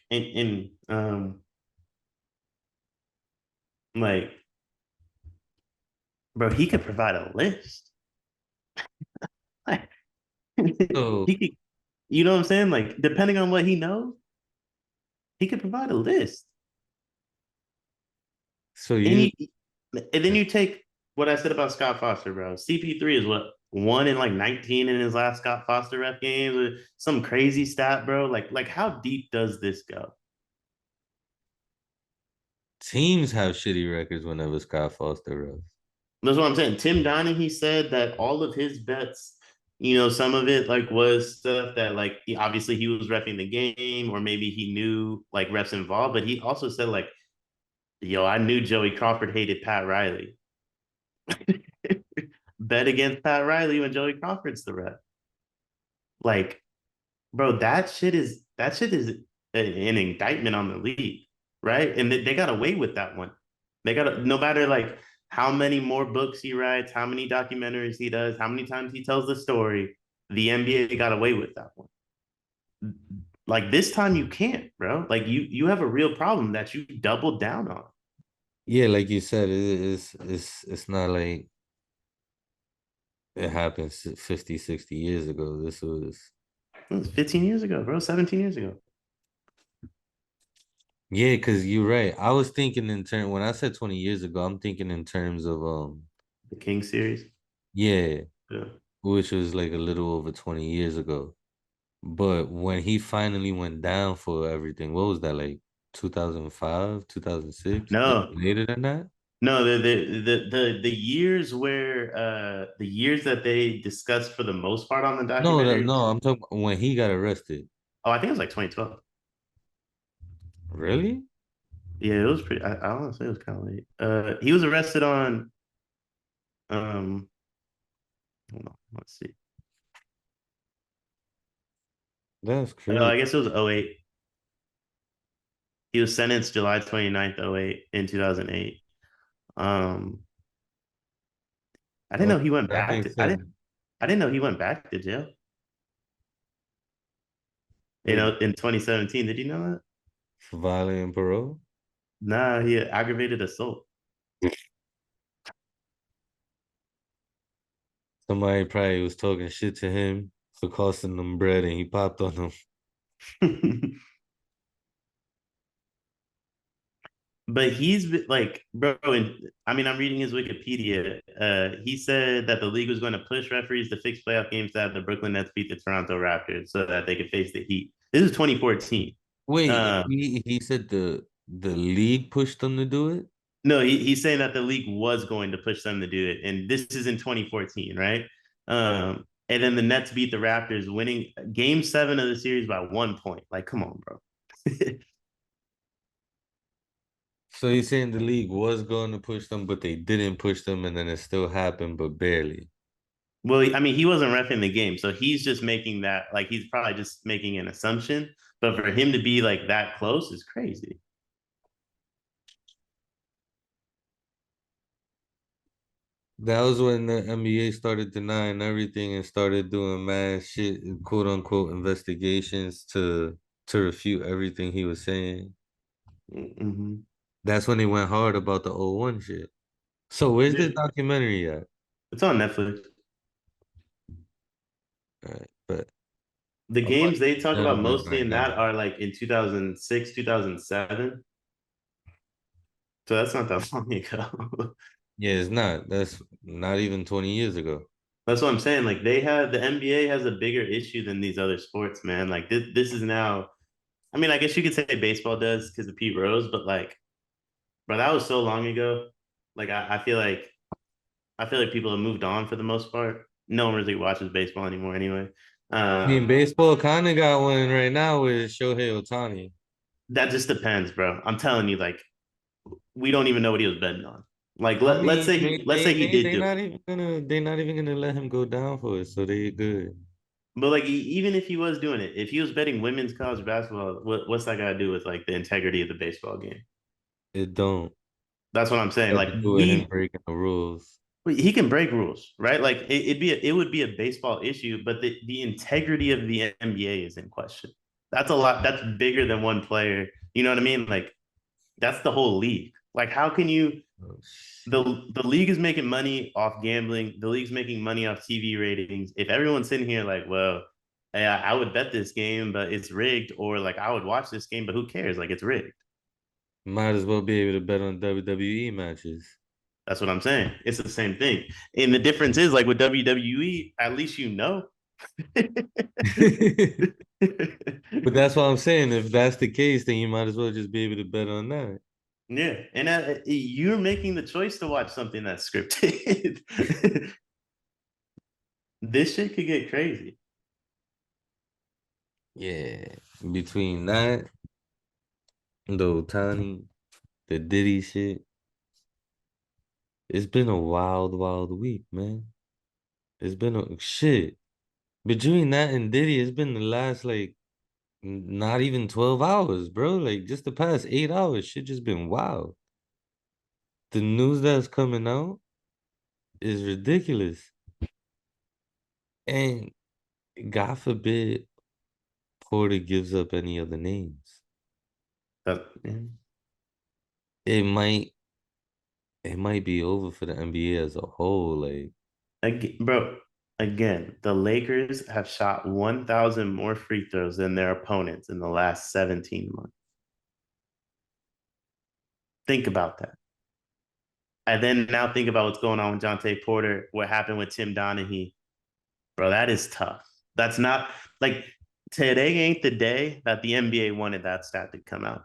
like, bro, he could provide a list. Like, So, he could, you know what I'm saying? Like, depending on what he knows, he could provide a list. so And you, you, and then you take what I said about Scott Foster, bro. CP3 is what, 1 in like 19 in his last Scott Foster ref games, or some crazy stat, bro. Like how deep does this go? teams have shitty records whenever Scott Foster refs. That's what I'm saying. Tim Donaghy said that all of his bets, some of it like was stuff that like obviously he was refing the game, or maybe he knew like refs involved, but he also said like, yo, I knew Joey Crawford hated Pat Riley. Bet against Pat Riley when Joey Crawford's the ref. Like, bro, that shit is an indictment on the league, right? And they got away with that one. They got, no matter like how many more books he writes, how many documentaries he does, how many times he tells the story, the NBA got away with that one. Like this time you can't, bro. Like you have a real problem that you doubled down on. Yeah, like you said, it's not like it happened 50, 60 years ago. This was It was 15 years ago, bro. 17 years ago. yeah, because you're right. I was thinking in terms when I said 20 years ago, I'm thinking in terms of The King series. yeah, Yeah. which was like a little over 20 years ago. But when he finally went down for everything, what was that like 2005, 2006? Was it No, later than that? no, the years where the years that they discussed for the most part on the No, documentary. no, I'm talking when he got arrested. Oh, I think it was like 2012. Really? Yeah, it was pretty. I want to say it was kind of late. He was arrested on. Um, hold on, let's see. That's Oh, crazy. I guess it was '08. He was sentenced July 29th, '08 in 2008. Um, I didn't know Okay, he went that back makes to. I sense. didn't. I didn't know he went back to jail. Wait, In 2017. Did you know that? for violating parole? Nah, he aggravated assault. Somebody probably was talking shit to him for costing them bread and he popped on them. But like, bro, and I mean, I'm reading his Wikipedia. He said that the league was going to push referees to fix playoff games to have the Brooklyn Nets beat the Toronto Raptors so that they could face the Heat. This is 2014. Wait, Um, he said the league pushed them to do it? No, he's saying that the league was going to push them to do it, and this is in 2014, right? And then the Nets beat the Raptors, winning Game 7 of the series by 1 point. Like, come on, bro. So he's saying the league was going to push them, but they didn't push them, and then it still happened, but barely. Well, I mean, he wasn't refing the game, so he's just making that like he's probably just making an assumption. But for him to be like that close is crazy. That was when the NBA started denying everything and started doing mad shit, quote unquote, investigations to refute everything he was saying. Mm-hmm. That's when they went hard about the '01 shit. So where's this Yeah, documentary at? it's on Netflix. All right, but The I'm about games they to talk about gentleman mostly right in now. that are like in 2006, 2007. So that's not that long ago. Yeah, it's not. That's not even 20 years ago. That's what I'm saying. Like they have the NBA has a bigger issue than these other sports, man. Like this is now. I mean, I guess you could say baseball does because of Pete Rose, but like, bro, that was so long ago. Like I feel like people have moved on for the most part. No one really watches baseball anymore, anyway. I mean, Um, baseball kind of got one right now with Shohei Ohtani. that just depends, bro. I'm telling you, like, we don't even know what he was betting on. Like, I let's mean, say let's say he did do it. they not even gonna let him go down for it, so they good. But like even if he was doing it, if he was betting women's college basketball, what's that got to do with like the integrity of the baseball game? It don't That's what I'm saying. have Like to do with him we breaking the rules. he can break rules, right? Like it would be a baseball issue, but the integrity of the NBA is in question. That's a lot. That's bigger than one player. You know what I mean? Like that's the whole league. Like how can you Oh the shit. the league is making money off gambling. The league's making money off TV ratings. If everyone's sitting here like, well, hey, I would bet this game, but it's rigged, or like I would watch this game, but who cares? Like it's rigged. Might as well be able to bet on WWE matches. That's what I'm saying. It's the same thing. And the difference is like with WWE, at least you know. But that's what I'm saying. If that's the case, then you might as well just be able to bet on that. Yeah, and you're making the choice to watch something that's scripted. This shit could get crazy. Yeah. Between that, the Ohtani, the Diddy shit, it's been a wild, wild week, man. It's been a shit. Between that and Diddy, it's been the last like not even 12 hours, bro. Like just the past 8 hours, shit just been wild. The news that's coming out is ridiculous. And God forbid Porter gives up any other names. Yeah. It might it might be over for the NBA as a whole. Like Bro, again, the Lakers have shot 1,000 more free throws than their opponents in the last 17 months. Think about that. And then now think about what's going on with Jontay Porter, what happened with Tim Donaghy. Bro, that is tough. That's not like today ain't the day that the NBA wanted that stat to come out.